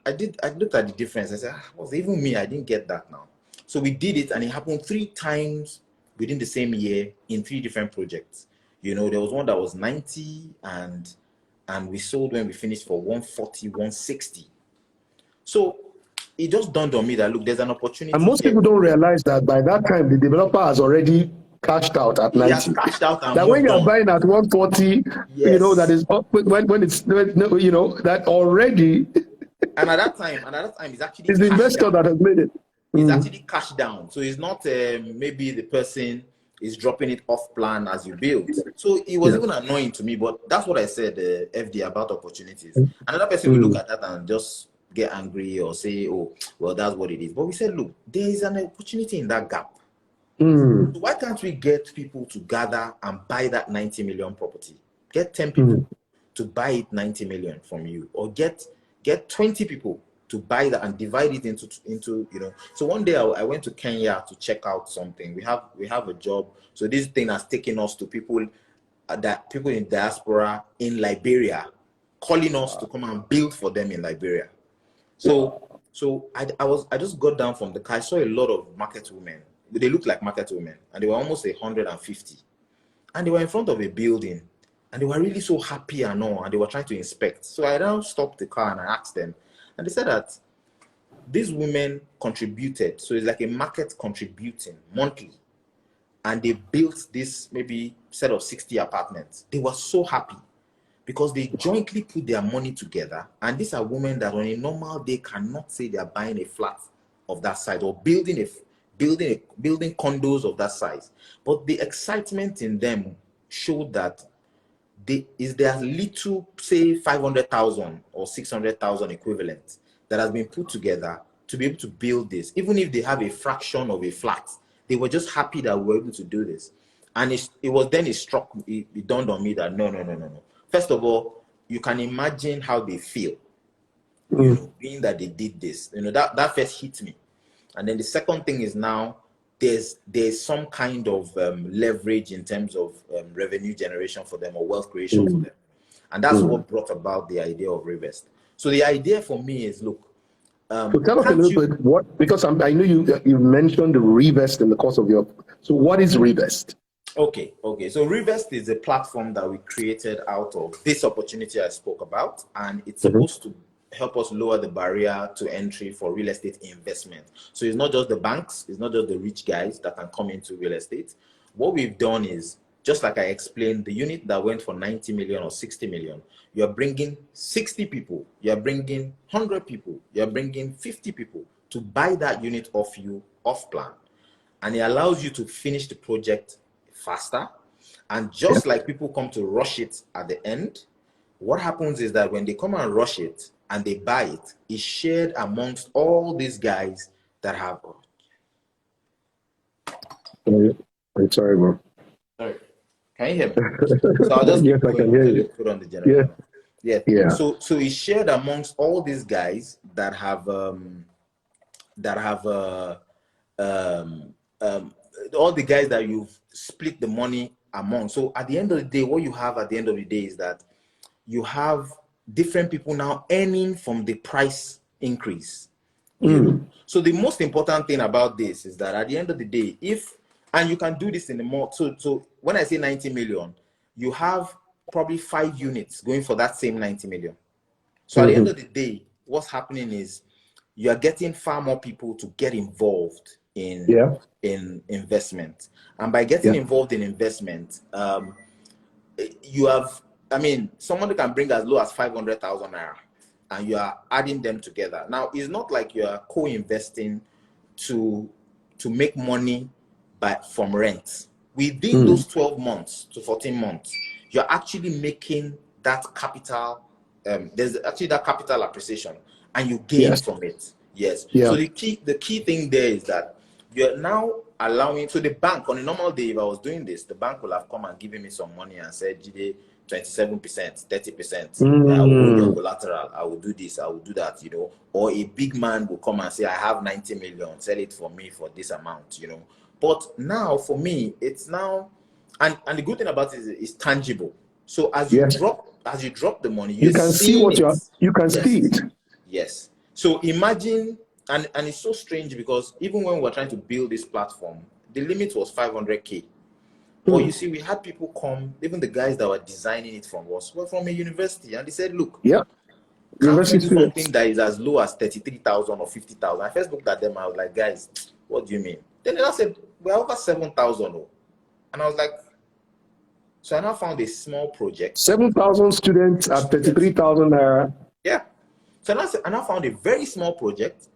I looked at the difference. I said, was even me? I didn't get that now. So we did it and it happened 3 times within the same year in 3 different projects. You know, there was one that was 90 and we sold when we finished for 140, 160. So it just dawned on me that look, there's an And opportunity most here. people don't realize that by that time, the developer has already cashed out at He has 90. cashed out and That when moved you are on. buying at 140, that Yes. is up when it's, that already And at that time, he's actually is the cashed investor down. that has made it. It's actually cashed down. So it's not maybe the person is dropping it off plan as you build. So it was even annoying to me, but that's what I said, FD, about opportunities. Another person will look at that and just get angry or say, oh, well, that's what it is. But we said, look, there is an opportunity in that gap. So why can't we get people to gather and buy that 90 million property? Get 10 people to buy it 90 million from you, or get 20 people to buy that and divide it into So one day I went to Kenya to check out something. We have a job. So this thing has taken us to people people in diaspora in Liberia, calling us to come and build for them in Liberia. So I just got down from the car. I saw a lot of market women. They looked like market women, and they were almost 150. And they were in front of a building, and they were really so happy and all, and they were trying to inspect. So I now stopped the car and I asked them, and they said that these women contributed. So it's like a market contributing monthly, and they built this maybe set of 60 apartments. They were so happy because they jointly put their money together. And these are women that on a normal day cannot say they are buying a flat of that size or building condos of that size. But the excitement in them showed that there's little, say 500,000 or 600,000 equivalent that has been put together to be able to build this. Even if they have a fraction of a flat, they were just happy that we were able to do this. And it dawned on me that no. First of all, you can imagine how they feel, being that they did this. That first hit me. And then the second thing is now there's some kind of leverage in terms of revenue generation for them or wealth creation for them. And that's what brought about the idea of Revest. So the idea for me is, look, So tell us a little bit because I know you mentioned the Revest in the course of so what is Revest? Okay. So Revest is a platform that we created out of this opportunity I spoke about, and it's supposed to help us lower the barrier to entry for real estate investment. So it's not just the banks, it's not just the rich guys that can come into real estate. What we've done is, just like I explained, the unit that went for 90 million or 60 million, you're bringing 60 people, you're bringing 100 people, you're bringing 50 people to buy that unit off you off plan. And it allows you to finish the project faster. And just like people come to rush it at the end, what happens is that when they come and rush it and they buy it, it's shared amongst all these guys that have. I'm sorry, bro. Sorry, can you hear me? So I'll just Yes, keep I can going. hear Let me you. put on the generator. Yeah. Yeah. So it's shared amongst all these guys that have all the guys that you've split the money among. So at the end of the day, what you have at the end of the day is that you have different people now earning from the price increase. So the most important thing about this is that at the end of the day, and you can do this in the more, so when I say 90 million, you have probably 5 units going for that same 90 million. So at the end of the day, what's happening is you are getting far more people to get involved in investment. And by getting involved in investment, you have, someone can bring as low as 500,000 naira. and you are adding them together. Now, it's not like you are co-investing to make money from rent. Within those 12 months to 14 months, you're actually making that capital. There's actually that capital appreciation, and you gain from it. Yes. Yeah. So the key thing there is that you're now allowing. So the bank, on a normal day, if I was doing this, the bank will have come and given me some money and said, Jide, 27%, 30%. I will hold your collateral. I will do this. I will do that. You know, or a big man will come and say, I have 90 million. Sell it for me for this amount. You know. But now for me, it's now, and the good thing about it is it's tangible. So as you drop the money, you can see what you can see it. Yes. So imagine, and it's so strange because even when we were trying to build this platform, the limit was 500K. But you see, we had people come, even the guys that were designing it from us were from a university, and they said, look, can't you do something that is as low as 33,000 or 50,000? I first looked at them, I was like, guys, what do you mean? Then they said, we're over 7,000. And I was like, so I now found a small project. 7,000 students at 33,000 naira. Yeah. So I now found a very small project.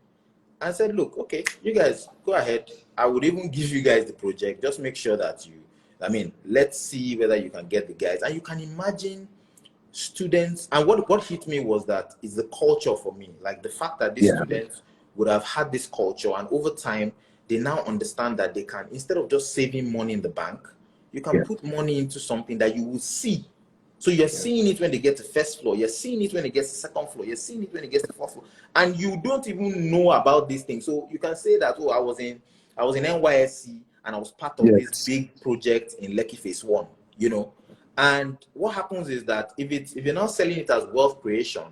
I said, look, okay, you guys go ahead. I would even give you guys the project. Just make sure that let's see whether you can get the guys. And you can imagine students. And what hit me was that it's the culture for me. Like the fact that these students would have had this culture, and over time, they now understand that they can, instead of just saving money in the bank, you can put money into something that you will see. So you're seeing it when they get to first floor, you're seeing it when it gets to second floor, you're seeing it when it gets to fourth floor, and you don't even know about these things. So you can say that, I was in NYSC and I was part of this big project in Lekki Phase 1, you know. And what happens is that if you're not selling it as wealth creation,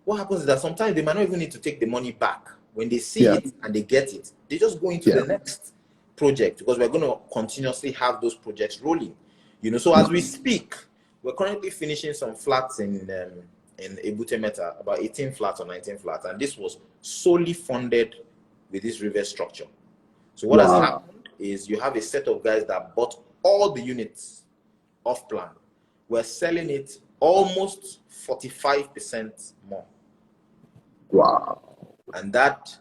what happens is that sometimes they might not even need to take the money back. When they see it and they get it, they just go into the next project, because we're going to continuously have those projects rolling, you know. So as we speak, we're currently finishing some flats in Ebute Meta, about 18 flats or 19 flats, and this was solely funded with this Revest structure. So what has happened is you have a set of guys that bought all the units off plan. We're selling it almost 45% more. Wow. And that,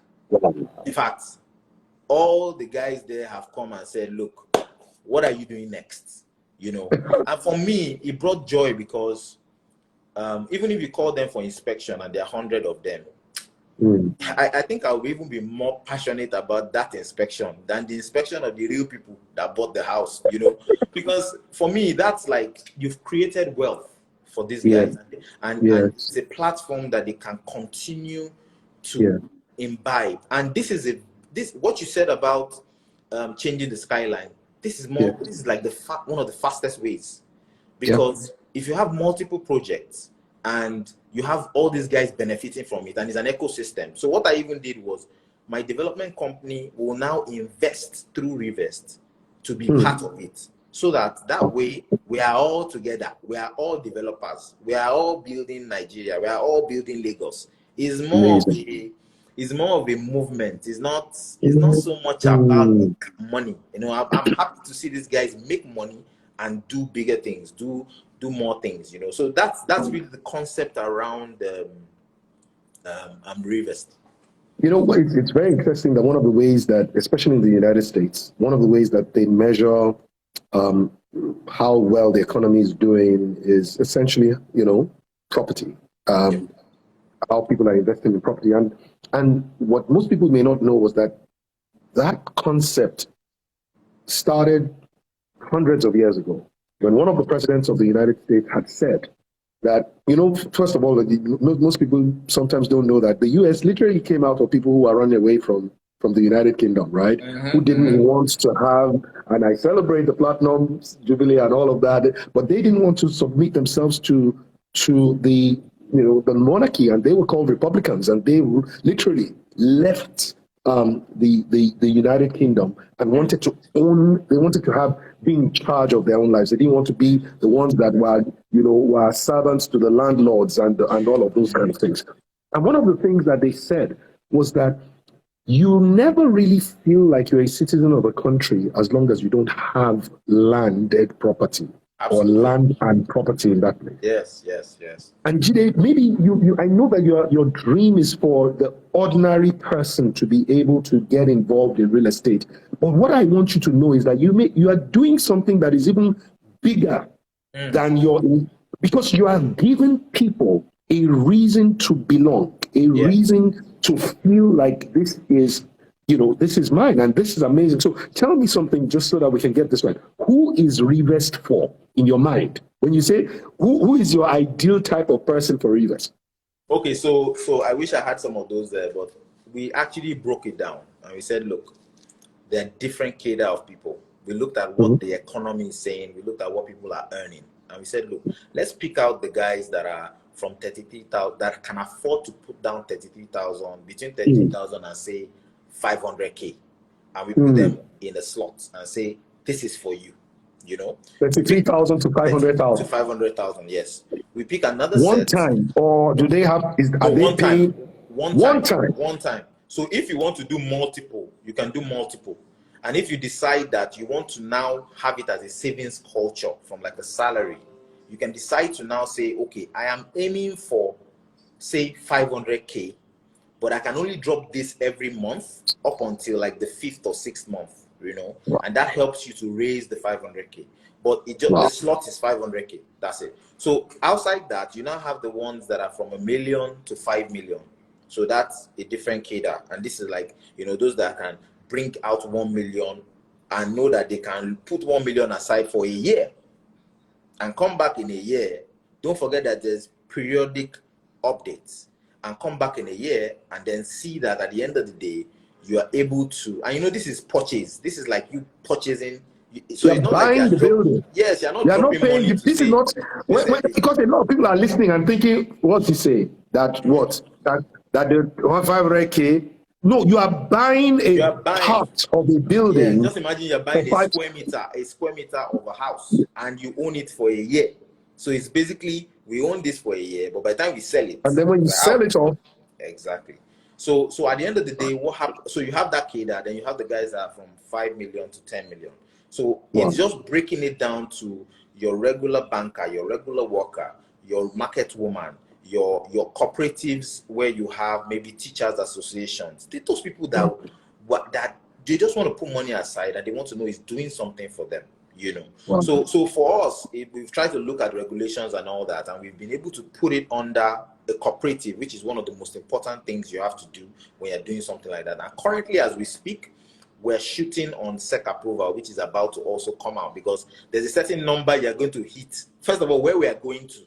in fact, all the guys there have come and said, look, what are you doing next? You know, and for me, it brought joy because even if you call them for inspection and there are 100 of them, I think I will even be more passionate about that inspection than the inspection of the real people that bought the house, you know, because for me, that's like you've created wealth for these guys, and it's a platform that they can continue to imbibe. And this is what you said about changing the skyline. This is like one of the fastest ways, because if you have multiple projects and you have all these guys benefiting from it, and it's an ecosystem. So what I even did was, my development company will now invest through Revest to be part of it, so that way we are all together. We are all developers. We are all building Nigeria. We are all building Lagos. It's more of a movement. It's not so much about money. You know, I'm happy to see these guys make money and do bigger things, do more things, you know. So that's really the concept around Revest. You know, it's very interesting that one of the ways that, especially in the United States, one of the ways that they measure how well the economy is doing is essentially, you know, property. How people are investing in property. And what most people may not know was that concept started hundreds of years ago, when one of the presidents of the United States had said that, you know, first of all, most people sometimes don't know that the US literally came out of people who are running away from the United Kingdom, right? Who didn't want to have, and I celebrate the Platinum Jubilee and all of that, but they didn't want to submit themselves to the, you know, the monarchy, and they were called Republicans, and they literally left the United Kingdom and wanted to be in charge of their own lives. They didn't want to be the ones that were servants to the landlords and all of those kind of things. And one of the things that they said was that you never really feel like you're a citizen of a country as long as you don't have landed property. or Absolutely. land and property in that place. Yes, yes, yes. And Jide, maybe I know that your dream is for the ordinary person to be able to get involved in real estate. But what I want you to know is that you are doing something that is even bigger than because you are giving people a reason to belong, a Yeah. reason to feel like this is, this is mine and this is amazing. So tell me something just so that we can get this right. Who is Revest for in your mind? When you say who is your ideal type of person for Revest? Okay, so I wish I had some of those there, but we actually broke it down and we said, look, there are different cadre of people. We looked at what the economy is saying. We looked at what people are earning, and we said, look, let's pick out the guys that are from 33,000 that can afford to put down 33,000 between 33,000 and say 500K, and we put them in a slot and say, this is for you. 33,000 to 500,000. To 500,000, yes. We pick another one set. time, or do they have? Are they one paying? time. One time. So if you want to do multiple, you can do multiple. And if you decide that you want to now have it as a savings culture from like a salary, you can decide to now say, okay, I am aiming for, say, 500K, but I can only drop this every month up until like the 5th or 6th month, Wow. and that helps you to raise the 500K. But the slot is 500K. That's it. So outside that, you now have the ones that are from $1 million to 5 million. So that's a different cadre. And this is like, those that can bring out 1 million and know that they can put 1 million aside for a year and come back in a year. Don't forget that there's periodic updates, and come back in a year and then see that at the end of the day, you are able to, and this is purchase. This is like you purchasing. So you're it's not buying like the building. Yes, you're not You're dropping not paying. money to This say, is not because a lot of people are listening and thinking, "What's he say? That what that the 500K?" No, you are buying part of a building. Yeah, just imagine you're buying a square meter of a house, and you own it for a year. So it's basically, we own this for a year, but by the time we sell it, and then when you sell it off, exactly. So at the end of the day, what happens? So you have that cadre, then you have the guys that are from 5 million to 10 million. So it's just breaking it down to your regular banker, your regular worker, your market woman, your cooperatives where you have maybe teachers associations. Those people that they just want to put money aside and they want to know is doing something for them. So for us, we've tried to look at regulations and all that, and we've been able to put it under a cooperative, which is one of the most important things you have to do when you're doing something like that. And currently, as we speak, we're shooting on SEC approval, which is about to also come out, because there's a certain number you're going to hit. First of all, where we are going to,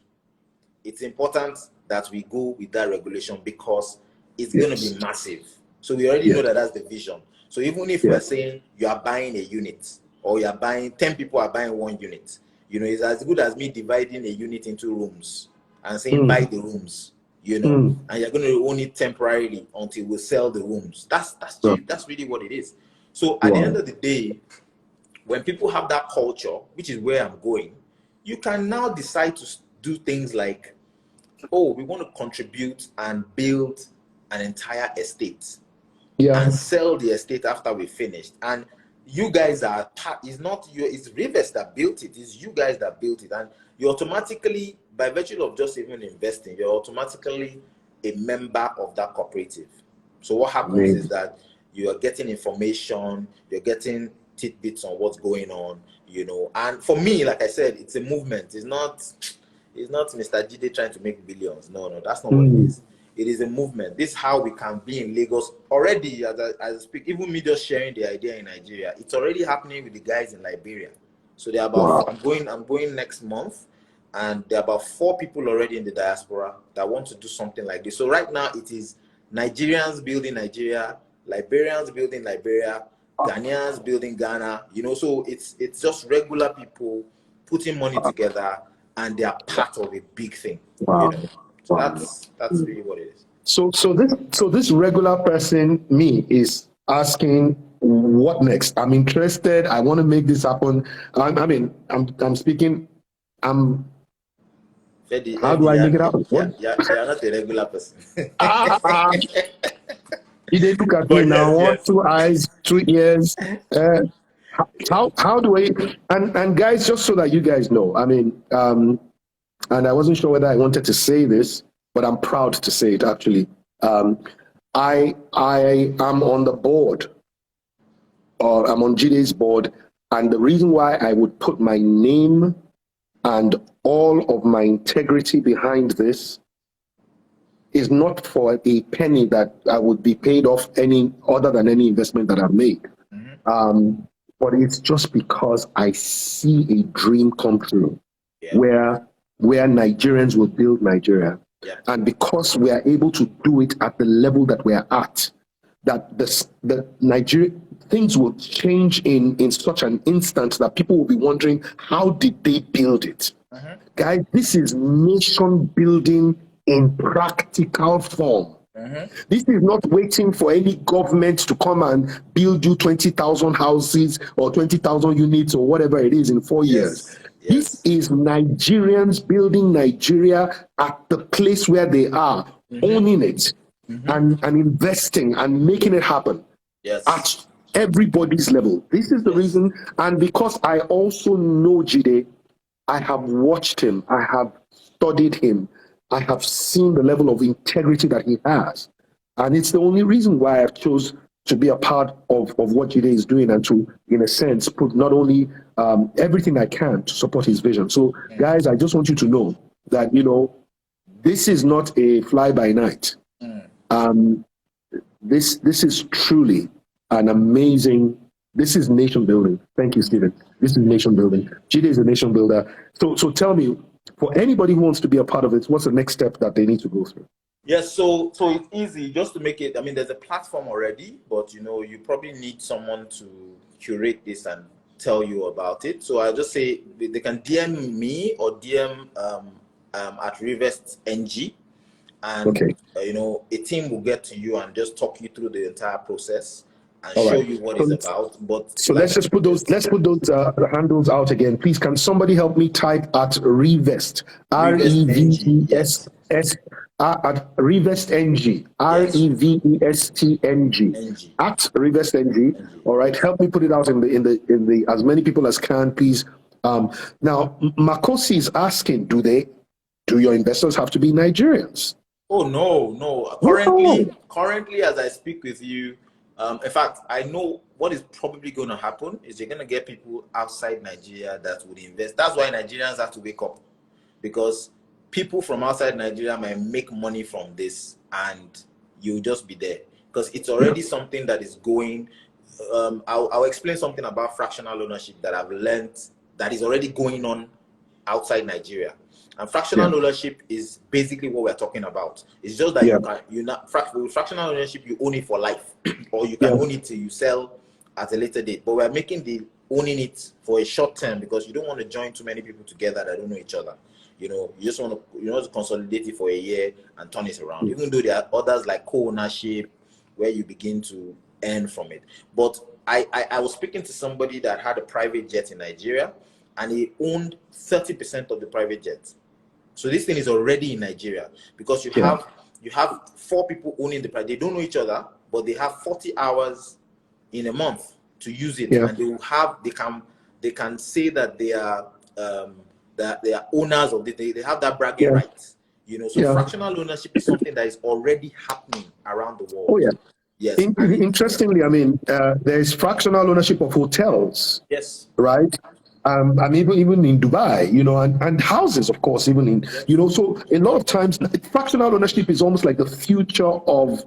it's important that we go with that regulation because it's going to be massive. So we already know that that's the vision. So even if we're saying you are buying a unit, or you're buying 10 people are buying 1 unit, it's as good as me dividing a unit into rooms and saying buy the rooms, and you're going to own it temporarily until we sell the rooms. That's cheap. That's really what it is. So at the end of the day, when people have that culture, which is where I'm going, you can now decide to do things like, oh, we want to contribute and build an entire estate and sell the estate after we finished. And you guys are part, it's Revest that built it, it's you guys that built it, and you automatically, by virtue of just even investing, you're automatically a member of that cooperative. So what happens is that you are getting information, you're getting tidbits on what's going on, and for me, like I said, it's a movement. It's not Mr. Jide trying to make billions. No, that's not what it is. It is a movement. This is how we can be in Lagos already. As I speak, even me just sharing the idea in Nigeria, it's already happening with the guys in Liberia. So they're about. I'm going next month, and there are about 4 people already in the diaspora that want to do something like this. So right now it is Nigerians building Nigeria, Liberians building Liberia, Ghanaians building Ghana. So it's just regular people putting money together, and they are part of a big thing. So that's really what it is. So this regular person, me, is asking, what next? I'm interested. I want to make this happen. I'm speaking. Fedi, how do I make it happen? You're not a regular person. You did look at me now. Yes. 2 eyes, 2 ears. how do I, and guys, just so that you guys know, I mean, and I wasn't sure whether I wanted to say this, but I'm proud to say it actually. I am on the board, or I'm on Jide's board, and the reason why I would put my name and all of my integrity behind this is not for a penny that I would be paid off any other than any investment that I've made. But it's just because I see a dream come true, where Nigerians will build Nigeria. And because we are able to do it at the level that we are at, that the Nigeria things will change in such an instant that people will be wondering, how did they build it? Guys, this is nation building in practical form. This is not waiting for any government to come and build you 20,000 houses or 20,000 units or whatever it is in 4 years. This is Nigerians building Nigeria at the place where they are, owning it and investing and making it happen at everybody's level. This is the reason. And because I also know Jide, I have watched him, I have studied him, I have seen the level of integrity that he has. And it's the only reason why I've chose to be a part of what Jide is doing and to, in a sense, put not only everything I can to support his vision. So, guys, I just want you to know that, you know, this is not a fly-by-night. This is truly an amazing, this is nation building. Thank you, Stephen. This is nation building. Jide is a nation builder. So tell me, for anybody who wants to be a part of it, what's the next step that they need to go through? Yes, so it's easy just to make it. I mean, there's a platform already, but you know, you probably need someone to curate this and tell you about it. So I'll just say they can DM me or DM at Revest NG, and you know, a team will get to you and just talk you through the entire process and show you what it's about. But so let's just put those handles out again, please. Can somebody help me type at Revest, REVEST, at Revest NG, REVESTNG, at Revest NG. All right, help me put it out in the as many people as can, please. Now Makosi is asking, do your investors have to be Nigerians? Oh no. Currently, as I speak with you, in fact, I know what is probably going to happen is you're going to get people outside Nigeria that would invest. That's why Nigerians have to wake up, because people from outside Nigeria might make money from this and you'll just be there, because it's already something that is going. I'll explain something about fractional ownership that I've learned that is already going on outside Nigeria. And fractional ownership is basically what we're talking about. It's just that with fractional ownership, you own it for life, or you can own it till you sell at a later date. But we're making the owning it for a short term, because you don't want to join too many people together that don't know each other. You know, you just want to consolidate it for a year and turn it around. Even though there are others like co-ownership where you begin to earn from it. But I was speaking to somebody that had a private jet in Nigeria, and he owned 30% of the private jet. So this thing is already in Nigeria, because you have 4 people owning the private. They don't know each other, but they have 40 hours in a month to use it, and they can say that they are owners of it. They have that bragging rights, you know. So fractional ownership is something that is already happening around the world. Yes. Interestingly, I mean, there is fractional ownership of hotels. Yes. Right. I mean, even in Dubai, you know, and houses, of course, even in, you know, so a lot of times fractional ownership is almost like the future of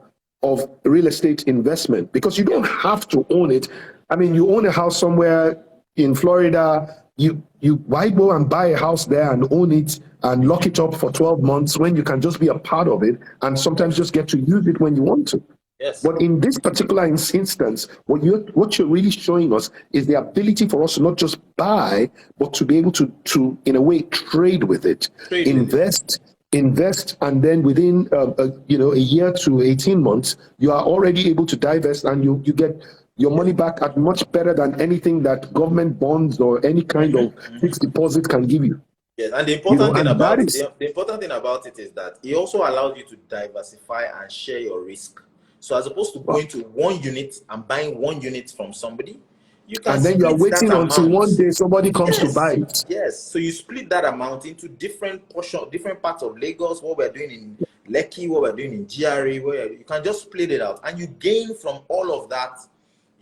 real estate investment, because you don't have to own it. I mean, you own a house somewhere in Florida, why go and buy a house there and own it and lock it up for 12 months when you can just be a part of it and sometimes just get to use it when you want to? Yes. But in this particular instance, what you're really showing us is the ability for us to not just buy, but to be able to in a way trade with it, invest, and then within a year to 18 months, you are already able to divest, and you get your money back at much better than anything that government bonds or any kind of fixed deposit can give you. Yes, and the important thing about it is that it also allows you to diversify and share your risk. So as opposed to going to one unit and buying one unit from somebody, You can And then you are split that waiting until one amount. day somebody comes to buy Yes, it. yes. So you split that amount into different different parts of Lagos. What we're doing in Lekki, what we're doing in GRA, where you can just split it out, and you gain from all of that.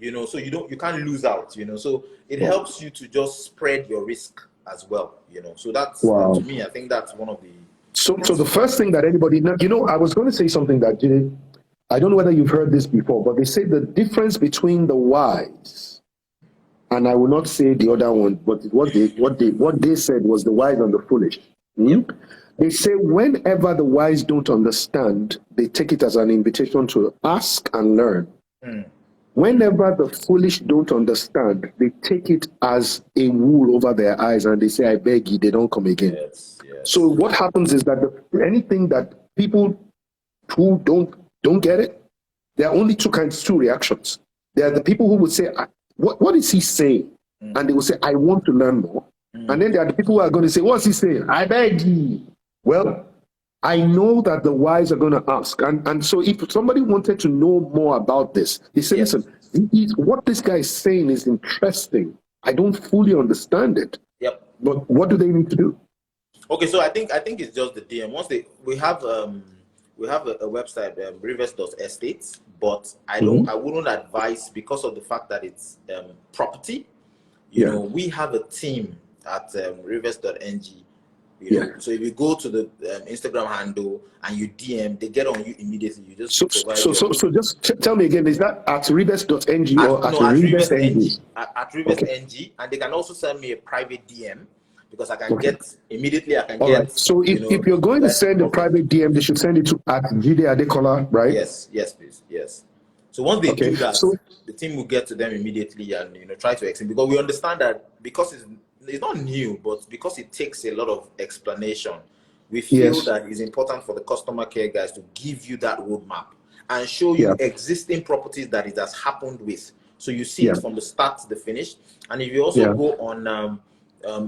So you can't lose out. So it helps you to just spread your risk as well. So that's Wow. to me, I think that's one of the. So the first thing that anybody, I was going to say something that I don't know whether you've heard this before, but they say the difference between the wise, and I will not say the other one, but what they said was the wise and the foolish. Yep. They say whenever the wise don't understand, they take it as an invitation to ask and learn. Whenever the foolish don't understand, they take it as a wool over their eyes and they say, I beg you, they don't come again. Yes, yes. So what happens is that anything that people who don't get it, there are only two reactions. There are the people who would say, what is he saying? And they will say, I want to learn more. And then there are the people who are going to say, what's he saying? I beg you. Well, I know that the wise are going to ask. And so if somebody wanted to know more about this, they say, Yes. listen, what this guy is saying is interesting. I don't fully understand it. Yep. But what do they need to do? Okay, so I think it's just the DM. Once we have a website, Revest.estate, but I wouldn't advise, because of the fact that it's property. We have a team at Revest.ng. So if you go to the Instagram handle and you DM, they get on you immediately. You just so just tell me again, is that at Revest.ng or at Revest.ng? At Revest.ng, okay. And they can also send me a private DM, because I can get immediately. I can All get. Right. So if you're going to send a private DM, they should send it to at Jide Adekola, right? Yes, please, yes. So once they do that, the team will get to them immediately and try to explain, because we understand that because it's not new, but because it takes a lot of explanation, we feel that it's important for the customer care guys to give you that roadmap and show you existing properties that it has happened with, so you see it from the start to the finish. And if you also go on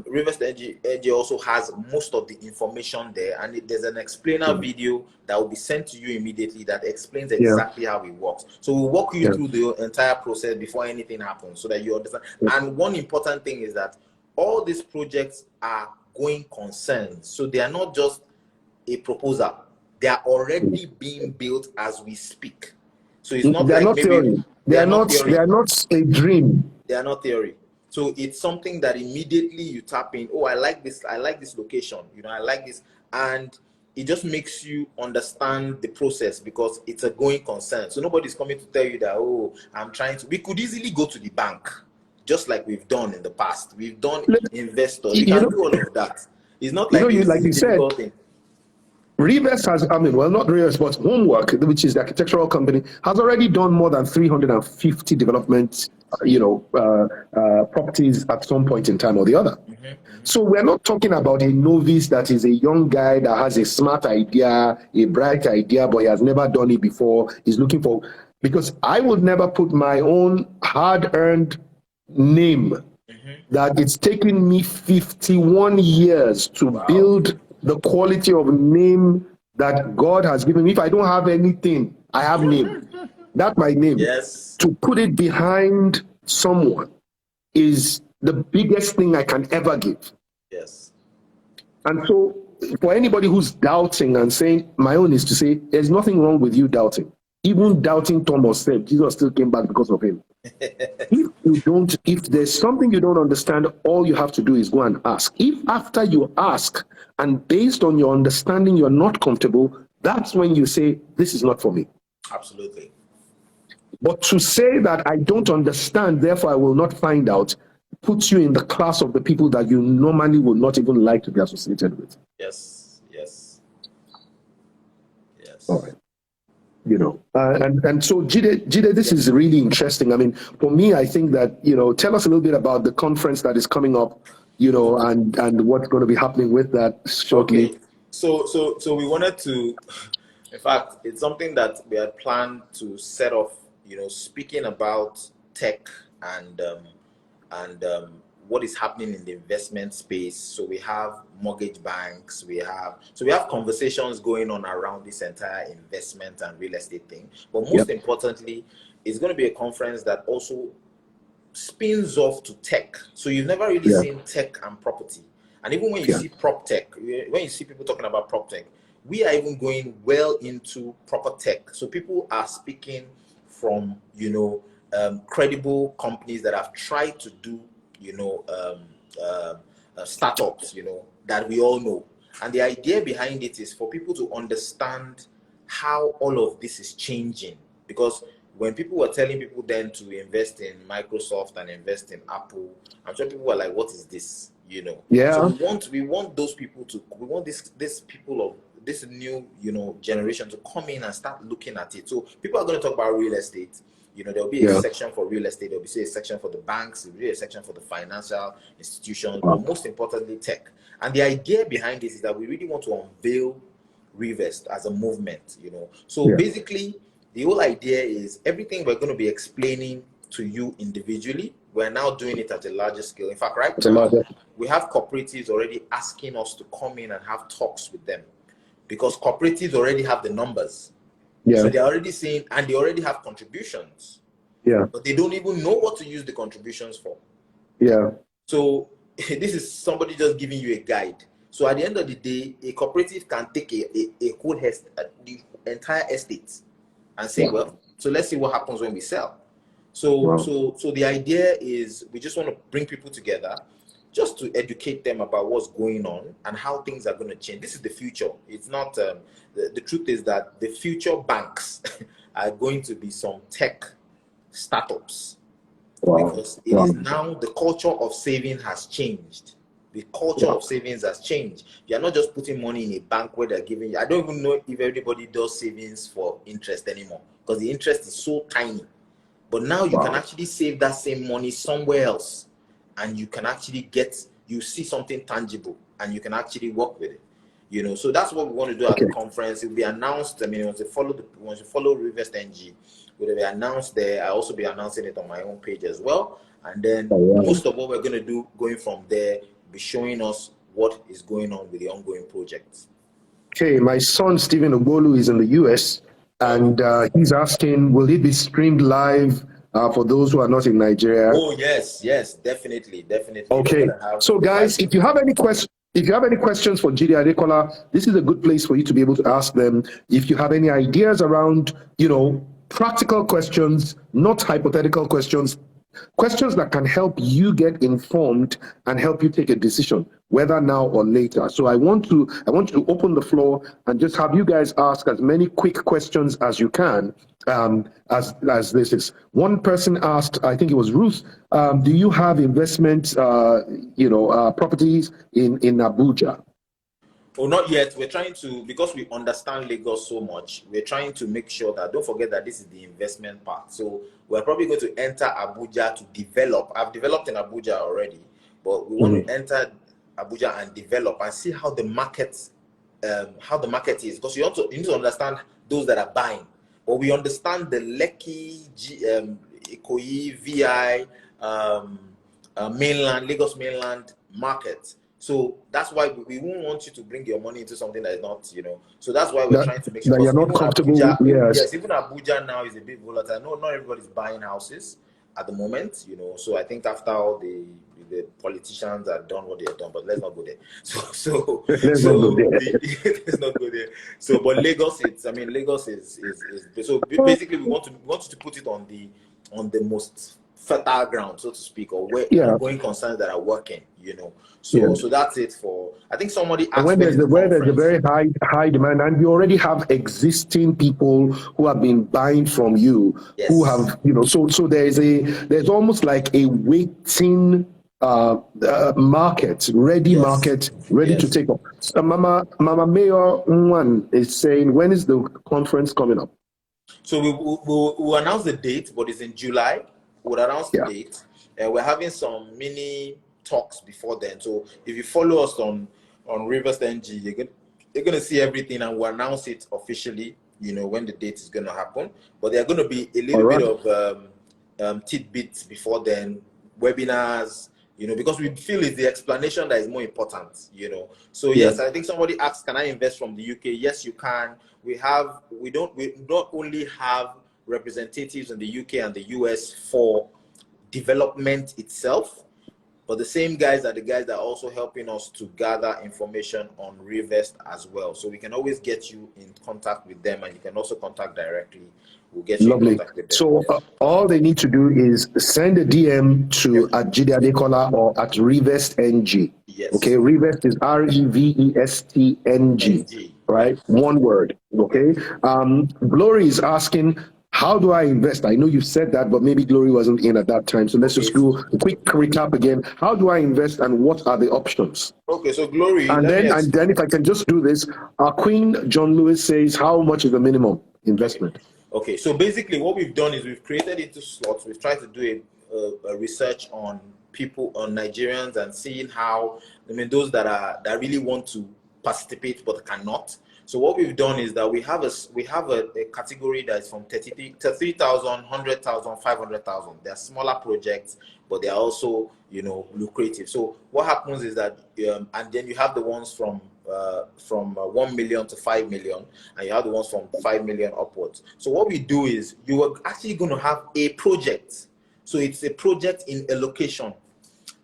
Revest Edge also has most of the information there, and there's an explainer video that will be sent to you immediately that explains exactly how it works. So we'll walk you through the entire process before anything happens, so that you understand. And one important thing is that all these projects are going concern, so they are not just a proposal; they are already being built as we speak. So it's not like maybe theory. They are not a dream. They are not theory. So it's something that immediately you tap in. Oh, I like this location. I like this. And it just makes you understand the process, because it's a going concern. So nobody's coming to tell you that, oh, we could easily go to the bank, just like we've done in the past. We've done investors. We can do all of that. It's not like it's a difficult thing. Revest has, not Revest, but Homework, which is the architectural company, has already done more than 350 development, properties at some point in time or the other. So we're not talking about a novice that is a young guy that has a smart idea, a bright idea, but he has never done it before. He's looking for, because I would never put my own hard-earned name that it's taken me 51 years to build the quality of name that God has given me. If I don't have anything, I have name. That's my name. Yes. To put it behind someone is the biggest thing I can ever give. Yes. And so for anybody who's doubting and saying, my own is to say, there's nothing wrong with you doubting. Even doubting Thomas said, Jesus still came back because of him. If there's something you don't understand, all you have to do is go and ask. If after you ask and based on your understanding, you're not comfortable, that's when you say, this is not for me. Absolutely. But to say that I don't understand, therefore I will not find out, puts you in the class of the people that you normally would not even like to be associated with. Yes. All right. And so Jide, this is really interesting. I mean, for me, I think that, tell us a little bit about the conference that is coming up, and what's going to be happening with that shortly. Okay. So we wanted to, in fact, it's something that we had planned to set off, speaking about tech and what is happening in the investment space. So we have mortgage banks, we have conversations going on around this entire investment and real estate thing. But most importantly, it's going to be a conference that also spins off to tech. So you've never really seen tech and property. And even when you see prop tech, when you see people talking about prop tech, we are even going well into proper tech. So people are speaking from, credible companies that have tried to do, startups, that we all know. And the idea behind it is for people to understand how all of this is changing. Because when people were telling people then to invest in Microsoft and invest in Apple, I'm sure people were like, "What is this?" Yeah. So we want those people to, we want this people of this new generation to come in and start looking at it. So people are going to talk about real estate. There'll be a section for real estate. There'll be a section for the banks. There'll be a section for the financial institutions. But most importantly, tech. And the idea behind this is that we really want to unveil Revest as a movement. So basically, the whole idea is everything we're going to be explaining to you individually, we're now doing it at a larger scale. In fact, right now, we have cooperatives already asking us to come in and have talks with them, because cooperatives already have the numbers. So they're already saying, and they already have contributions. But they don't even know what to use the contributions for. So this is somebody just giving you a guide. So at the end of the day, a cooperative can take a whole the entire estate and say, well, so let's see what happens when we sell. So the idea is we just want to bring people together just to educate them about what's going on and how things are going to change. This is the future. It's not, the truth is that the future banks are going to be some tech startups. Because it is now the culture of saving has changed. The culture of savings has changed. You're not just putting money in a bank where they're giving you. I don't even know if everybody does savings for interest anymore, because the interest is so tiny. But now you can actually save that same money somewhere else, and you can actually you see something tangible, and you can actually work with it. So that's what we want to do at the conference. It will be announced. I mean, once you follow Revest NG, it will be announced there. I'll also be announcing it on my own page as well. And then most of what we're going to do going from there will be showing us what is going on with the ongoing projects. Okay, my son Stephen Ogbolu is in the US, and he's asking, will it be streamed live for those who are not in Nigeria? Oh yes, definitely. Okay, so guys, if you have any questions, for Jide Adekola, this is a good place for you to be able to ask them. If you have any ideas around, practical questions, not hypothetical questions, questions that can help you get informed and help you take a decision, whether now or later. So I want to open the floor and just have you guys ask as many quick questions as you can. As this is, one person asked, I think it was Ruth, do you have investment properties in Abuja? Oh, not yet. We're trying to, because we understand Lagos so much, we're trying to make sure that, don't forget that this is the investment part. So we're probably going to enter Abuja to develop. I've developed in Abuja already, but we want to enter Abuja and develop and see how the market is. Because you need to understand those that are buying. But we understand the Lekki, Ikoyi, VI, mainland, Lagos mainland market. So that's why we won't want you to bring your money into something that is not, So that's why we're trying to make sure that you're not comfortable. Yes, even Abuja now is a bit volatile. No, not everybody's buying houses at the moment, So I think after all the politicians are done what they have done, but let's not go there. Let's not go there. So, but Lagos, Lagos is so basically we want to put it on the most fertile ground, so to speak, or where ongoing concerns that are working, So that's it for. I think somebody asked when there's a very high demand, and you already have existing people who have been buying from you, who have so there's almost like a waiting market ready to take off. So Mama Mayor Nwan is saying, when is the conference coming up? So we'll announce the date, but it's in July. We'll announce the date. We're having some mini talks before then. So if you follow us on Revest NG, you're going to see everything, and we'll announce it officially, when the date is going to happen. But there are going to be a little bit of tidbits before then, webinars, because we feel it's the explanation that is more important, So yes, I think somebody asked, can I invest from the UK? Yes, you can. We not only have representatives in the UK and the US for development itself, but the same guys are the guys that are also helping us to gather information on Revest as well. So we can always get you in contact with them, and you can also contact directly. We'll get you Lovely. in contact with them. So all they need to do is send a DM to at Jide Adekola or at Revest NG. Yes. Okay, Revest is REVESTNG, right? Yes. One word. Okay. Glory is asking, how do I invest? I know you said that, but maybe Glory wasn't in at that time. So let's just do a quick recap again. How do I invest and what are the options? Okay, so Glory. And then if I can just do this, our Queen John Lewis says, how much is the minimum investment? Okay, so basically what we've done is we've created into slots. We've tried to do a research on people, on Nigerians, and seeing how, I mean, those that really want to participate but cannot. So what we've done is that we have a category that is from 33,000, 100,000, 500,000. They're smaller projects, but they're also, you know, lucrative. So what happens is that, and then you have the ones from 1 million to 5 million, and you have the ones from 5 million upwards. So what we do is you are actually going to have a project. So it's a project in a location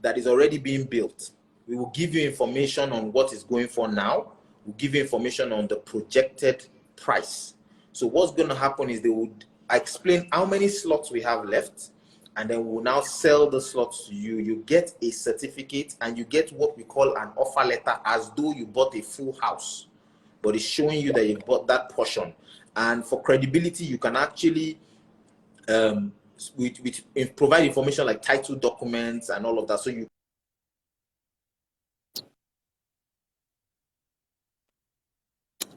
that is already being built. We will give you information on what is going for now. We'll give you information on the projected price. So what's going to happen is they would explain how many slots we have left, and then we'll now sell the slots to you. You get a certificate, and you get what we call an offer letter, as though you bought a full house, but it's showing you that you bought that portion. And for credibility, you can actually provide information like title documents and all of that. So you.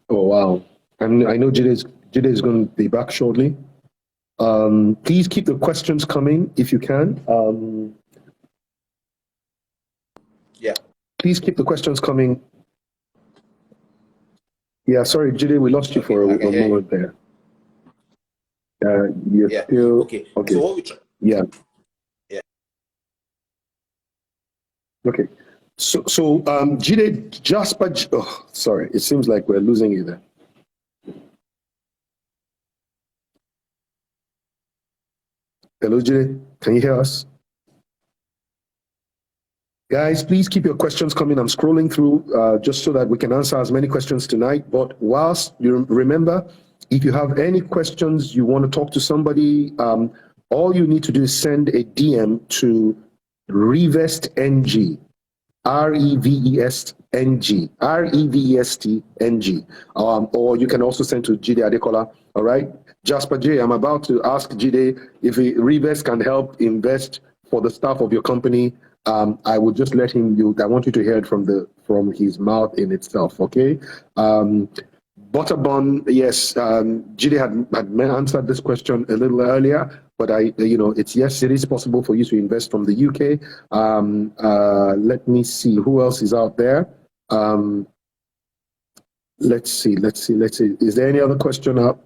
Oh wow! And I know Jide is going to be back shortly. Please keep the questions coming if you can. Yeah. Please keep the questions coming. Yeah, sorry, Jide, we lost you for a moment there. You're still okay. So what we try. Yeah. Yeah. Okay. So Jide, Jasper. Oh, sorry. It seems like we're losing you there. Hello, Jide. Can you hear us? Guys, please keep your questions coming. I'm scrolling through just so that we can answer as many questions tonight. But whilst you remember, if you have any questions, you want to talk to somebody, all you need to do is send a DM to Revest NG, REVESTNG, REVESTNG, or you can also send to Jide Adekola. All right, Jasper J, I'm about to ask Jide if Revest can help invest for the staff of your company. I would just let him. I want you to hear it from his mouth in itself. Okay. Butterbun, yes. Jide had answered this question a little earlier, but it's yes, it is possible for you to invest from the UK. Let me see who else is out there. Let's see. Is there any other question up?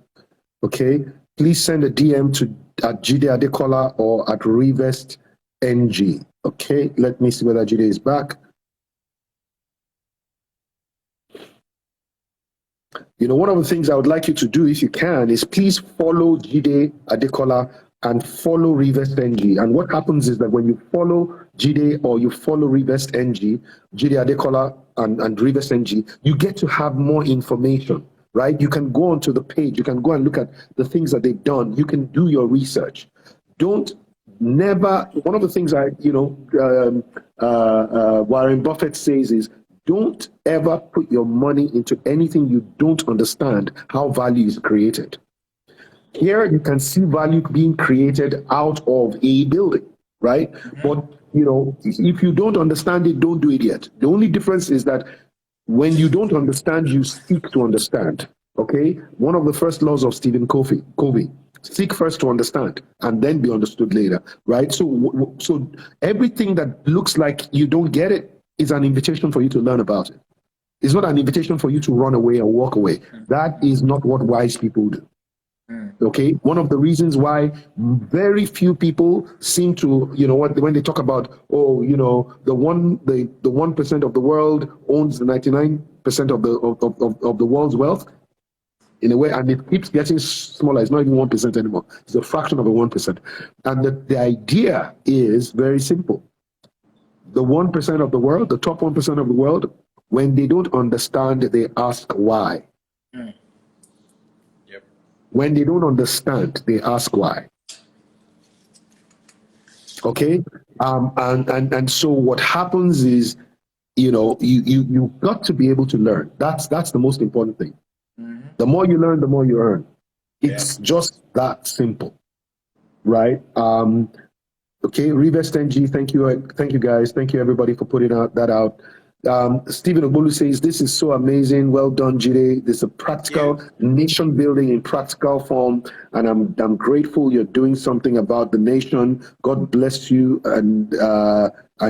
Okay. Please send a DM to at Jide Adekola or at Revest NG. Okay, let me see whether Jide is back. One of the things I would like you to do, if you can, is please follow Jide Adekola and follow Revest NG. And what happens is that when you follow Jide or you follow Revest NG, Jide Adekola and Revest NG, you get to have more information, right? You can go onto the page, you can go and look at the things that they've done. You can do your research. One of the things Warren Buffett says is, don't ever put your money into anything you don't understand how value is created. Here you can see value being created out of a building, right? But if you don't understand it, don't do it yet. The only difference is that when you don't understand, you seek to understand. Okay? One of the first laws of Stephen Covey. Seek first to understand and then be understood later, right? So everything that looks like you don't get it is an invitation for you to learn about it. It's not an invitation for you to run away or walk away. That is not what wise people do. Okay, one of the reasons why very few people seem to, when they talk about, the 1% of the world owns the 99% of the world's wealth. in a way, and it keeps getting smaller. It's not even 1% anymore. It's a fraction of a 1%. And the idea is very simple. The 1% of the world, the top 1% of the world, when they don't understand, they ask why. Yep. When they don't understand, they ask why. Okay? And so what happens is, you've got to be able to learn. That's the most important thing. The more you learn, the more you earn. It's just that simple, right? Okay, Revest NG, thank you guys, thank you everybody for putting that out. Stephen Obolu says, this is so amazing, well done, Jide. This is a practical nation building in practical form, and I'm grateful you're doing something about the nation. God bless you, and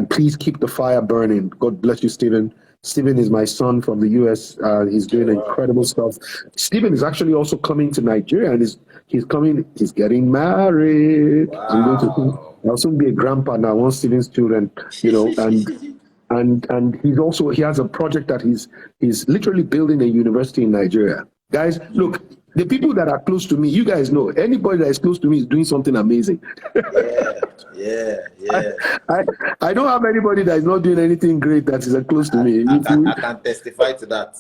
please keep the fire burning. God bless you, Stephen. Stephen is my son from the US. He's doing incredible stuff. Stephen is actually also coming to Nigeria, and he's getting married. Wow. I'll soon be a grandpa now, one Stephen's children, and he has a project that he's literally building a university in Nigeria. Guys, look, the people that are close to me, you guys know, anybody that is close to me is doing something amazing. Yeah. I don't have anybody that is not doing anything great that is close to me. I can testify to that.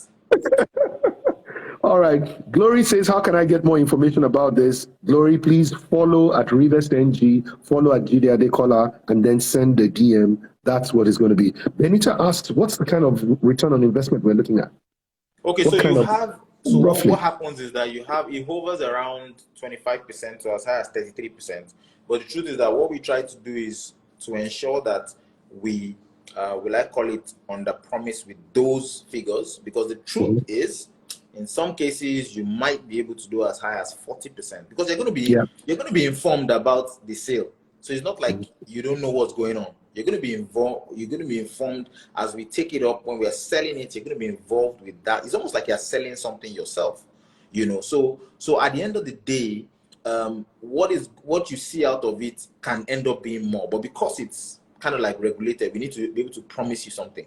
All right. Glory says, how can I get more information about this? Glory, please follow at Revest NG, follow at Jide Adekola, and then send the DM. That's what it's going to be. Benita asks, what's the kind of return on investment we're looking at? Okay, what happens is that it hovers around 25% to as high as 33%. But the truth is that what we try to do is to ensure that we call it under promise with those figures, because the truth is, in some cases, you might be able to do as high as 40% because you're going to be informed about the sale. So it's not like you don't know what's going on. You're going to be involved. You're going to be informed as we take it up when we are selling it. You're going to be involved with that. It's almost like you're selling something yourself, So at the end of the day, what you see out of it can end up being more. But because it's kind of like regulated, we need to be able to promise you something,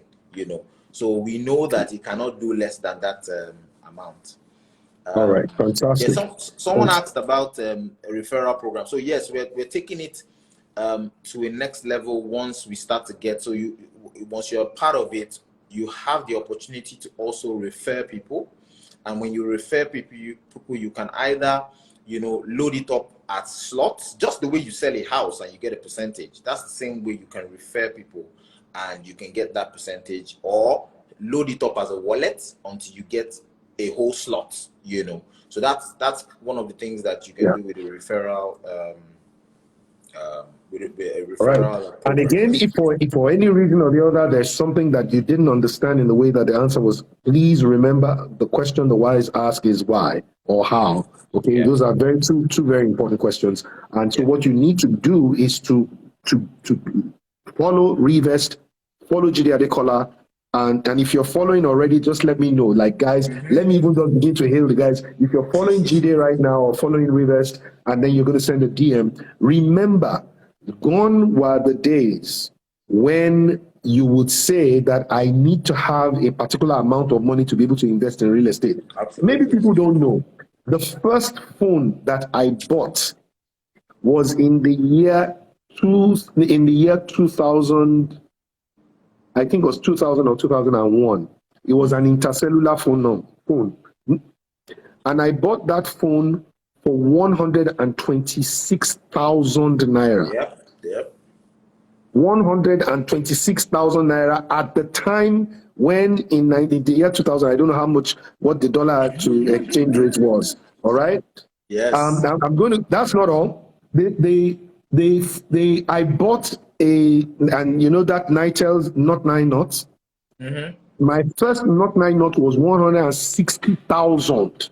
So we know that it cannot do less than that amount. All right, fantastic. Someone asked about a referral program. So yes, we're taking it to a next level once we start to get. So once you're part of it, you have the opportunity to also refer people. And when you refer people, you can either load it up at slots, just the way you sell a house and you get a percentage. That's the same way you can refer people and you can get that percentage, or load it up as a wallet until you get a whole slot, So that's one of the things that you can do with a referral. Right. And again, if for any reason or the other there's something that you didn't understand in the way that the answer was, please remember the question the wise ask is why or how. Okay, those are two very important questions. And so what you need to do is to follow Revest, follow Jide Adekola, and if you're following already, just let me know. Like, guys, let me even just begin to hail the guys. If you're following Jide right now or following Revest, and then you're going to send a DM, remember, gone were the days when you would say that I need to have a particular amount of money to be able to invest in real estate. Absolutely. Maybe people don't know. The first phone that I bought was in the year 2000. I think it was 2000 or 2001. It was an intercellular phone. And I bought that phone for 126,000 naira. Yep. 126,000 naira at the time when in the year 2000, I don't know what the dollar to exchange rate was. All right. Yes. That's not all. I bought and that Nitel's Not 9 knots. My first Not 9 knot was 160,000.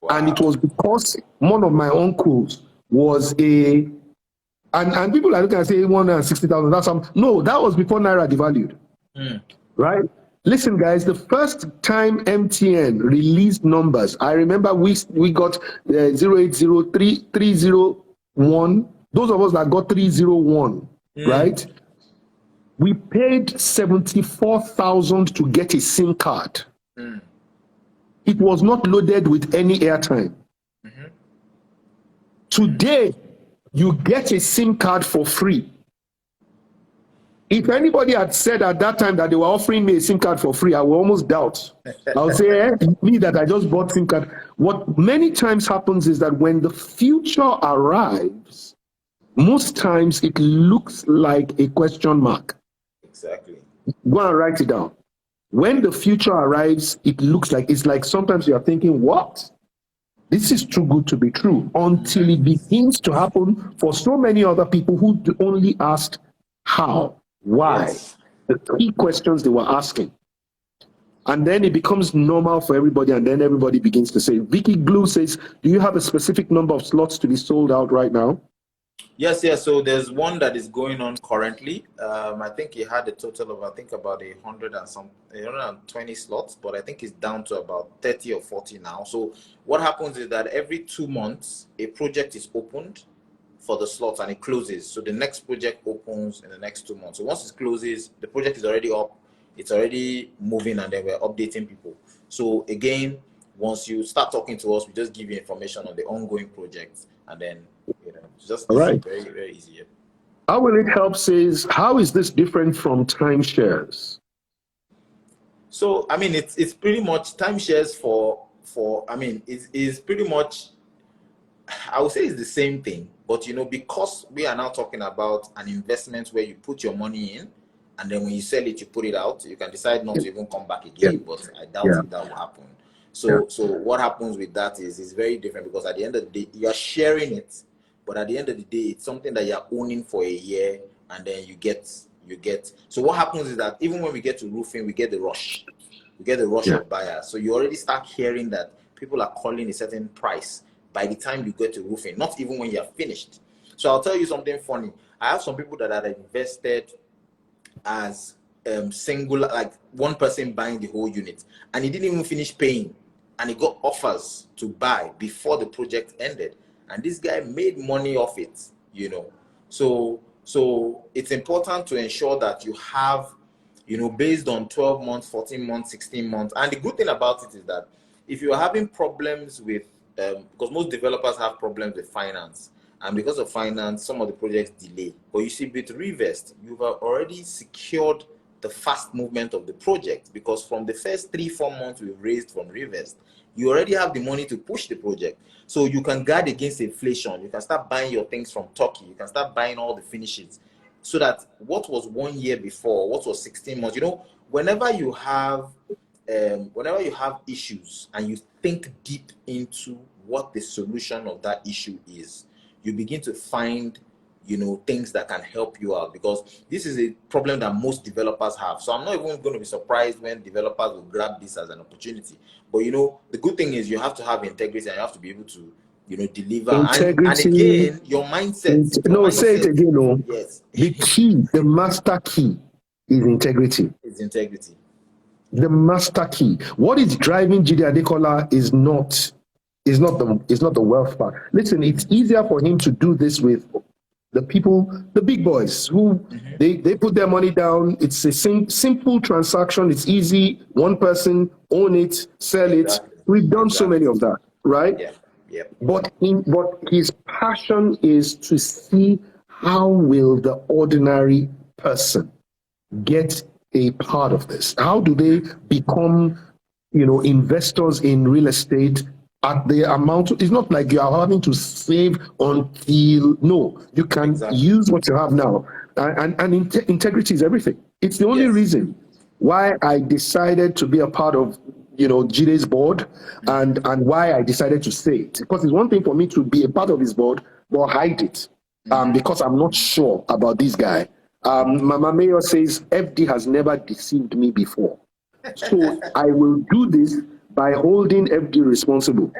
Wow. And it was because one of my uncles was and people are looking and say 160,000. No, that was before Naira devalued. Right? Listen, guys, the first time MTN released numbers, I remember we got 080301. Those of us that got 301, right? We paid 74,000 to get a SIM card. it was not loaded with any airtime. Today, you get a SIM card for free. If anybody had said at that time that they were offering me a SIM card for free, I would almost doubt. I would say, me that I just bought SIM card. What many times happens is that when the future arrives, most times it looks like a question mark. Exactly. Go and write it down. When the future arrives, it looks like, it's like sometimes you are thinking, what? This is too good to be true, until it begins to happen for so many other people who only asked how, why, Yes. the key questions they were asking. And then it becomes normal for everybody, and then everybody begins to say, Vicky Glue says, do you have a specific number of slots to be sold out right now? Yes, yes. So there's one that is going on currently. I think he had a total of, I think, about 120 slots, but I think it's down to about 30 or 40 now. So what happens is that every 2 months, a project is opened for the slots and it closes. So the next project opens in the next 2 months. So once it closes, the project is already up, it's already moving, and then we're updating people. So again, once you start talking to us, we just give you information on the ongoing projects, and then it's just easy, right. very, very easy. Yeah. How will it help says, how is this different from timeshares? So I mean, it's pretty much timeshares I mean, it's pretty much, I would say it's the same thing, but because we are now talking about an investment where you put your money in, and then when you sell it, you put it out. You can decide not to even come back again, but I doubt if that will happen. So what happens with that is it's very different, because at the end of the day, you are sharing it, but at the end of the day, it's something that you're owning for a year, and then you get. So what happens is that even when we get to roofing, we get the rush. We get the rush of buyers. So you already start hearing that people are calling a certain price by the time you get to roofing, not even when you're finished. So I'll tell you something funny. I have some people that are invested as single, like one person buying the whole unit, and he didn't even finish paying, and he got offers to buy before the project ended, and this guy made money off it. So it's important to ensure that you have, based on 12 months, 14 months, 16 months. And the good thing about it is that if you are having problems with, because most developers have problems with finance, and because of finance, some of the projects delay. But you see, with Revest, you've already secured the fast movement of the project, because from the first 3-4 months we've raised from Revest, you already have the money to push the project. So you can guard against inflation. You can start buying your things from Turkey. You can start buying all the finishes, so that what was 1 year before, what was 16 months, whenever you have issues and you think deep into what the solution of that issue is, you begin to find things that can help you out, because this is a problem that most developers have. So I'm not even going to be surprised when developers will grab this as an opportunity. But the good thing is you have to have integrity, and you have to be able to deliver. And again, your mindset. Say it again. No. Yes. The key, the master key is integrity. It's integrity. The master key. What is driving Jide Adekola is not the wealth part. Listen, it's easier for him to do this with the people, the big boys, who they put their money down. It's a simple transaction. It's easy. One person, own it, sell it. We've done so many of that, right? Yeah. Yeah. But his passion is to see how will the ordinary person get a part of this. How do they become, investors in real estate at the amount? It's not like you are having to save until, no, you can use what you have now. And integrity is everything. It's the only reason why I decided to be a part of, Jide's board, and why I decided to say it. Because it's one thing for me to be a part of his board, but hide it, because I'm not sure about this guy. Mama Mayor says FD has never deceived me before, so I will do this by holding FD responsible.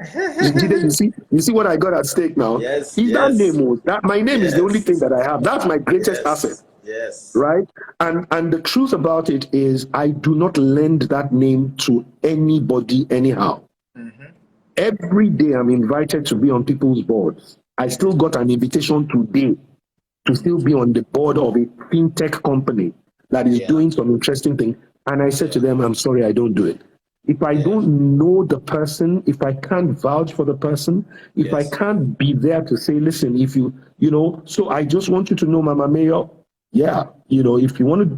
You see what I got at stake now? Yes. That name, that my name is the only thing that I have. That's my greatest asset. Yes. Right? And the truth about it is I do not lend that name to anybody anyhow. Every day I'm invited to be on people's boards. I still got an invitation today to still be on the board of a fintech company that is doing some interesting thing. And I said to them, I'm sorry, I don't do it. If I don't know the person, if I can't vouch for the person, if I Yes. can't be there to say, listen, if so I just want you to know, Mama Mayor, yeah, if you want to,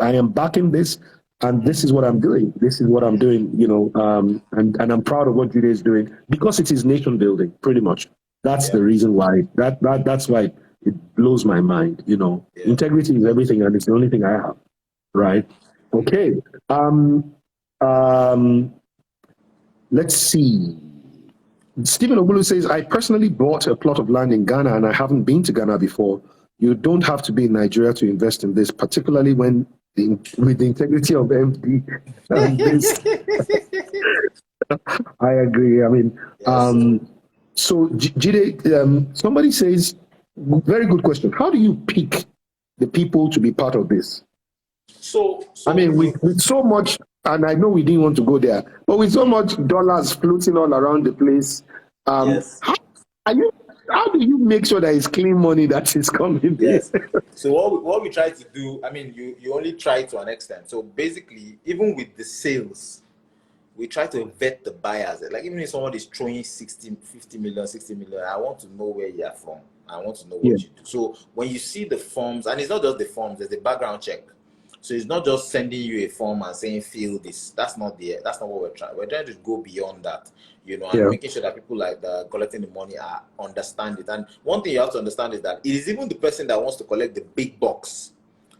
I am backing this, and this is what I'm doing. This is what I'm doing, and I'm proud of what Jide is doing because it is nation building, pretty much. That's Yeah. the reason why. That's why it blows my mind. Yeah. Integrity is everything, and it's the only thing I have. Right. Okay. Um, let's see. Stephen Ogulu says, I personally bought a plot of land in Ghana and I haven't been to Ghana before. You don't have to be in Nigeria to invest in this, particularly with the integrity of MD and this. I agree. I mean, Yes. Sir. so Jide, somebody says, very good question. How do you pick the people to be part of this? I So mean, with so much, and I know we didn't want to go there, but with so much dollars floating all around the place, yes. how do you make sure that it's clean money that is coming in? Yes. So what we try to do, I mean, you only try to an extent. So basically, even with the sales, we try to vet the buyers. Like even if someone is throwing 60, 50 million, 60 million, I want to know where you are from. I want to know what you do. So when you see the forms, and it's not just the forms, there's a background check. So it's not just sending you a form and saying fill this. That's not what we're trying. We're trying to go beyond that, and making sure that people like that collecting the money are understand it. And one thing you have to understand is that it is even the person that wants to collect the big box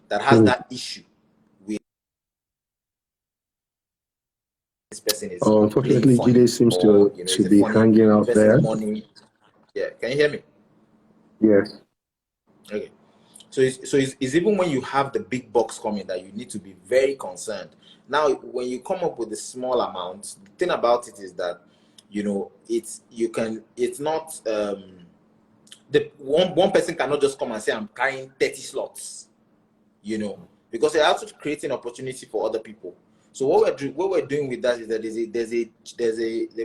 that has that issue with this person is playing Unfortunately, funny Jide seems or to is a be funny hanging out there. investing money. Yeah, can you hear me? Yes. Okay. So it's even when you have the big box coming that you need to be very concerned. Now, when you come up with the small amounts, the thing about it is that it's not the one person cannot just come and say I'm carrying 30 slots, because it also creates an opportunity for other people. So what we're doing with that is that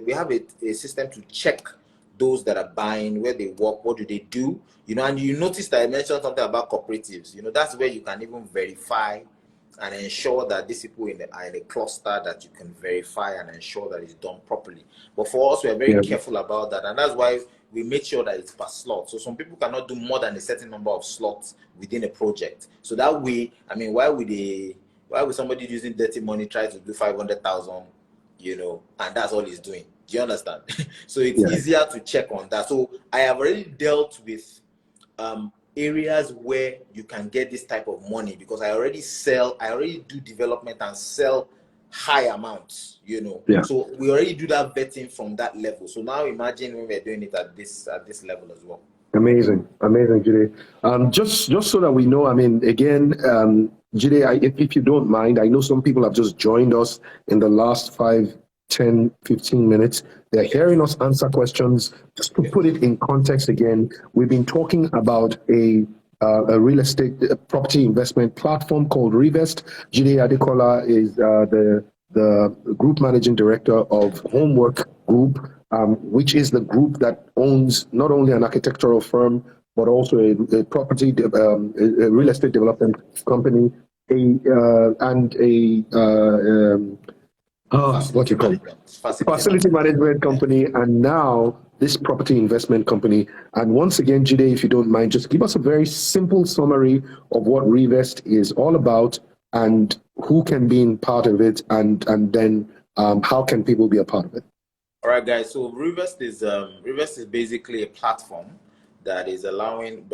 we have a system to check those that are buying, where they work, what do they do, and you notice that I mentioned something about cooperatives. That's where you can even verify and ensure that these people are in a cluster that you can verify and ensure that it's done properly. But for us, we're very careful about that, and that's why we make sure that it's per slot. So some people cannot do more than a certain number of slots within a project. So that way, I mean, why would somebody using dirty money try to do 500,000, and that's all he's doing? Do you understand? So it's easier to check on that. So I have already dealt with areas where you can get this type of money because I already do development and sell high amounts, So we already do that vetting from that level. So now imagine when we're doing it at this level as well. Amazing, Jide. Just so that we know, I mean, again, Jide, if you don't mind, I know some people have just joined us in the last 5, 10, 15 minutes. They're hearing us answer questions. Just to put it in context again, we've been talking about a real estate property investment platform called Revest. Jide Adekola is the group managing director of Homework Group, which is the group that owns not only an architectural firm, but also a property, a real estate development company, facility management company, and now this property investment company. And once again, Jide, if you don't mind, just give us a very simple summary of what Revest is all about and who can be in part of it, and then how can people be a part of it? All right, guys. So Revest is basically a platform that is allowing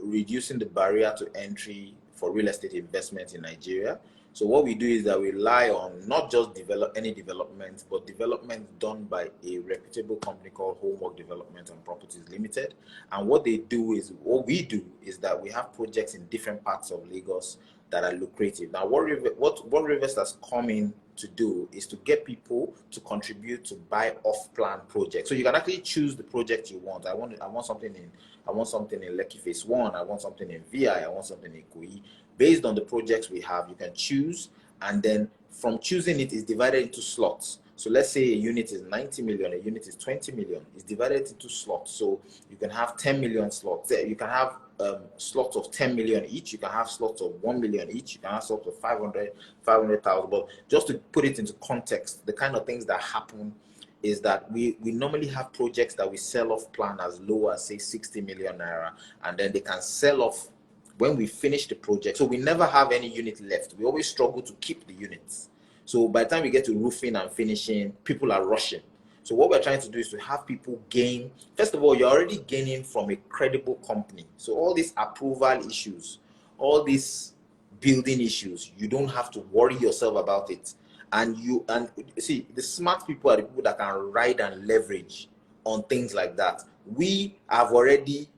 reducing the barrier to entry for real estate investment in Nigeria. So what we do is that we rely on not just any development, but development done by a reputable company called Homework Development and Properties Limited. And what we do is that we have projects in different parts of Lagos that are lucrative. Now, what Revest has come in to do is to get people to contribute to buy off-plan projects. So you can actually choose the project you want. I want something in Lekki Phase 1. I want something in VI. I want something in Ikoyi. Based on the projects we have, you can choose, and then from choosing it is divided into slots. So let's say a unit is 90 million, a unit is 20 million. It's divided into slots. So you can have 10 million slots there. You can have slots of 10 million each. You can have slots of 1 million each. You can have slots of 500,000. But just to put it into context, the kind of things that happen is that we normally have projects that we sell off plan as low as say 60 million naira, and then they can sell off when we finish the project. So we never have any unit left. We always struggle to keep the units. So by the time we get to roofing and finishing, people are rushing. So what we're trying to do is to have people gain. First of all, you're already gaining from a credible company. So all these approval issues, all these building issues, you don't have to worry yourself about it. And see, the smart people are the people that can ride and leverage on things like that. We have already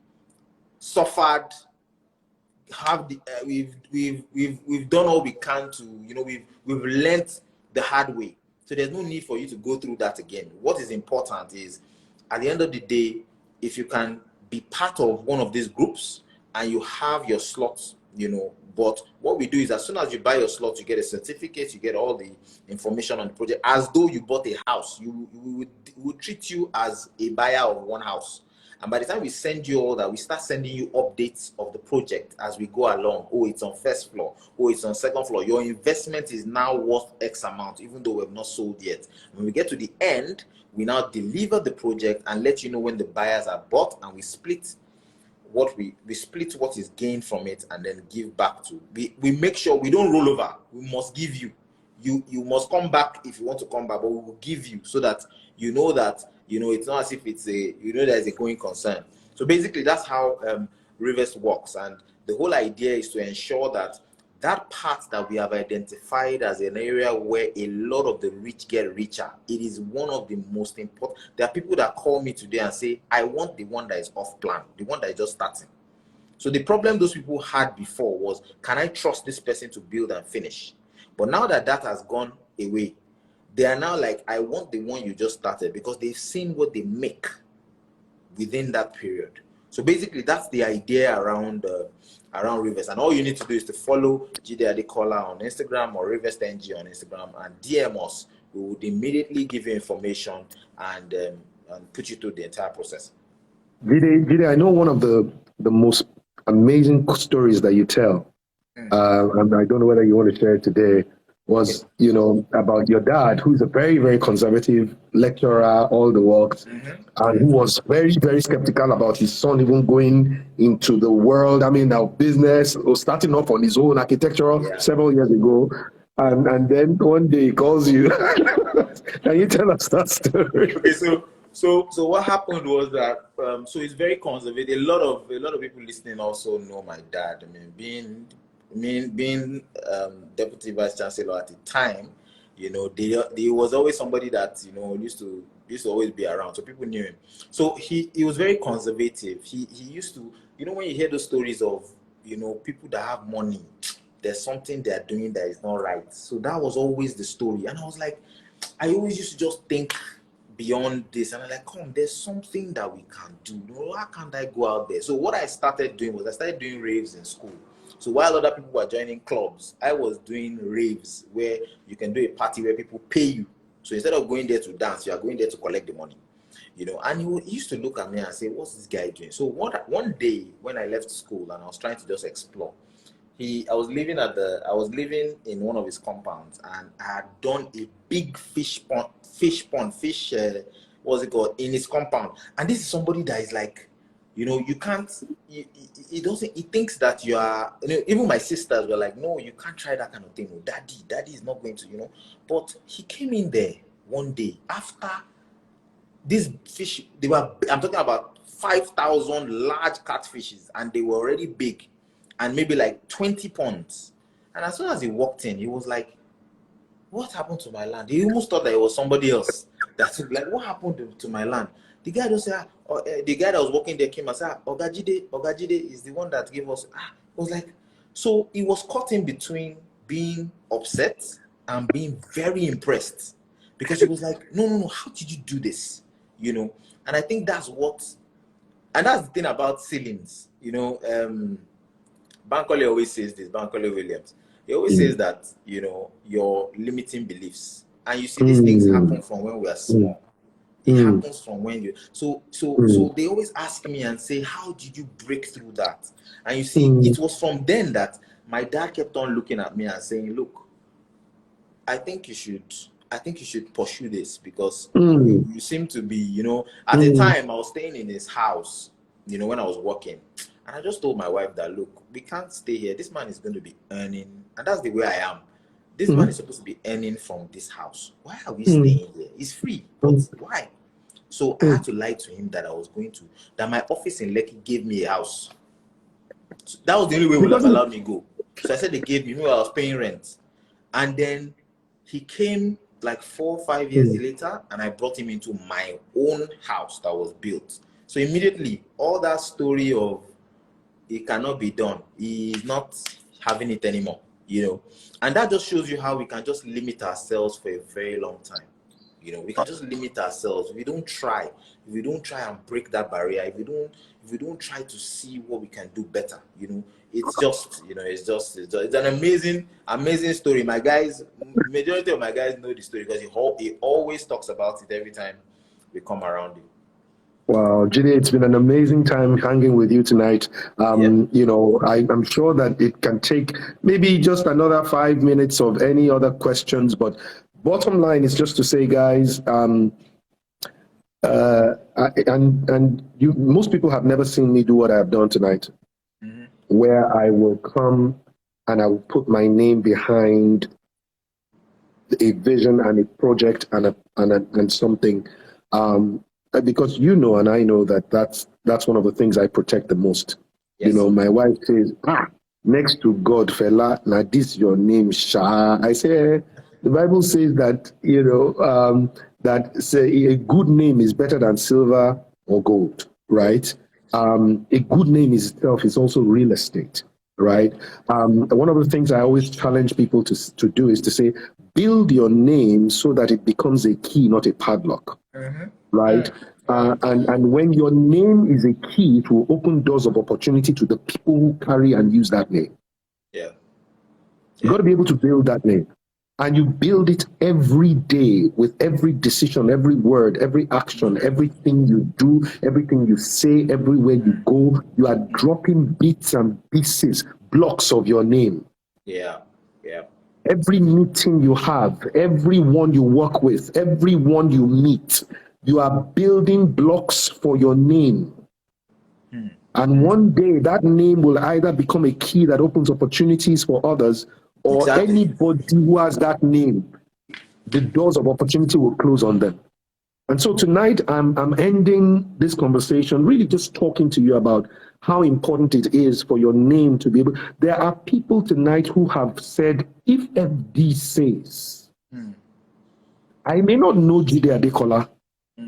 suffered, we've done all we can to, we've learned the hard way. So there's no need for you to go through that again. What is important is, at the end of the day, if you can be part of one of these groups and you have your slots, but what we do is, as soon as you buy your slot, you get a certificate, you get all the information on the project, as though you bought a house. We would treat you as a buyer of one house. And by the time we send you all that, we start sending you updates of the project as we go along. Oh, it's on first floor. Oh, it's on second floor. Your investment is now worth X amount, even though we have not sold yet. When we get to the end, we now deliver the project and let you know when the buyers are bought, and we split what what is gained from it and then give back to. We make sure we don't roll over. We must give you. You must come back if you want to come back, but we will give you, so that it's not as if it's there's a going concern. So basically that's how Revest works, and the whole idea is to ensure that that part that we have identified as an area where a lot of the rich get richer, it is one of the most important. There are people that call me today and say, I want the one that is off plan, the one that is just starting. So the problem those people had before was, can I trust this person to build and finish? But now that has gone away, they are now like, I want the one you just started, because they've seen what they make within that period. So basically, that's the idea around Revest. And all you need to do is to follow Jide Adekola on Instagram or Revest NG on Instagram and DM us. We would immediately give you information and put you through the entire process. Jide, I know one of the most amazing stories that you tell, and I don't know whether you want to share it today, was, about your dad, who's a very, very conservative lecturer, all the works, and who was very, very skeptical about his son even going into the world, of business, or starting off on his own architecture several years ago. And then one day he calls you. Can you tell us that story? Okay, so what happened was that so it's very conservative. A lot of people listening also know my dad. Being deputy vice chancellor at the time, there was always somebody that used to always be around, so people knew him. So he was very conservative. He used to, when you hear those stories of people that have money, there's something they're doing that is not right. So that was always the story, and I was like, I always used to just think beyond this, and I'm like, come, there's something that we can do. Why can't I go out there? So what I started doing was I started doing raves in school. So while other people were joining clubs, I was doing raves where you can do a party where people pay you. So instead of going there to dance, you are going there to collect the money. And he used to look at me and say, what's this guy doing? So one day when I left school and I was trying to just explore, I was living in one of his compounds, and I had done a big fish pond, what's it called, in his compound. And this is somebody that is like, you can't, he thinks that you are, even my sisters were like, no, you can't try that kind of thing. No, daddy is not going to, But he came in there one day after these fish, I'm talking about 5,000 large catfishes, and they were already big, and maybe like 20 ponds. And as soon as he walked in, he was like, what happened to my land? He almost thought that it was somebody else. That's like, what happened to my land? The guy just said, the guy that was working there came and said, Oga Jide is the one that gave us. I was like, so he was caught in between being upset and being very impressed, because he was like, no, how did you do this? And I think that's the thing about ceilings. Bankole always says this, Bankole Williams. He always says that, your limiting beliefs. And you see these things happen from when we are small. It happens from when you so they always ask me and say, how did you break through that? And you see, it was from then that my dad kept on looking at me and saying, look, I think you should pursue this, because you seem to be, you know, at the time I was staying in his house, you know, when I was working. And I just told my wife that, look, we can't stay here. This man is going to be earning, and that's the way I am. This man is supposed to be earning from this house. Why are we staying here? It's free, but why? So I had to lie to him that that my office in Lekki gave me a house. So that was the only way they would have allowed me go. So I said they gave me, I was paying rent. And then he came like 4 or 5 years later, and I brought him into my own house that was built. So immediately, all that story of it cannot be done, he's not having it anymore, you know. And that just shows you how we can just limit ourselves for a very long time. You know, we can just limit ourselves if we don't try. If we don't try and break that barrier, if we don't try to see what we can do better, you know, it's just, you know, it's an amazing story. My guys, majority of my guys know the story because he always talks about it every time we come around it. Wow, Jide, it's been an amazing time hanging with you tonight. You know, I'm sure that it can take maybe just another 5 minutes of any other questions, but bottom line is just to say, guys, most people have never seen me do what I have done tonight, where I will come and I will put my name behind a vision and a project and something. Because you know, and I know that's one of the things I protect the most. Yes. You know, my wife says, next to God, Fela, now this your name, Shah. I say, the Bible says that, you know, that say a good name is better than silver or gold, right? A good name itself is also real estate, right? One of the things I always challenge people to do is to say, build your name so that it becomes a key, not a padlock. Right? And when your name is a key, it will open doors of opportunity to the people who carry and use that name. You got to be able to build that name. And you build it every day with every decision, every word, every action, everything you do, everything you say, everywhere you go. You are dropping bits and pieces, blocks of your name. Every meeting you have, everyone you work with, everyone you meet, you are building blocks for your name. And one day that name will either become a key that opens opportunities for others, or anybody who has that name, the doors of opportunity will close on them. And so tonight I'm ending this conversation really just talking to you about how important it is for your name to be able. There are people tonight who have said, if FD says, I may not know Jide Adekola,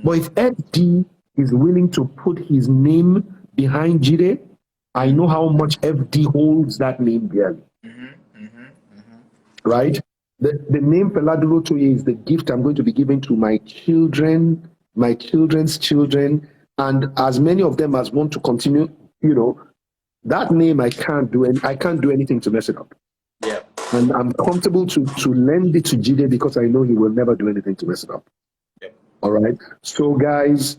but if FD is willing to put his name behind Jide, I know how much FD holds that name dearly. Right? The name Fela Durotoye is the gift I'm going to be giving to my children, my children's children, and as many of them as want to continue, you know, that name I can't do anything to mess it up. And I'm comfortable to lend it to Jide because I know he will never do anything to mess it up. All right. So guys,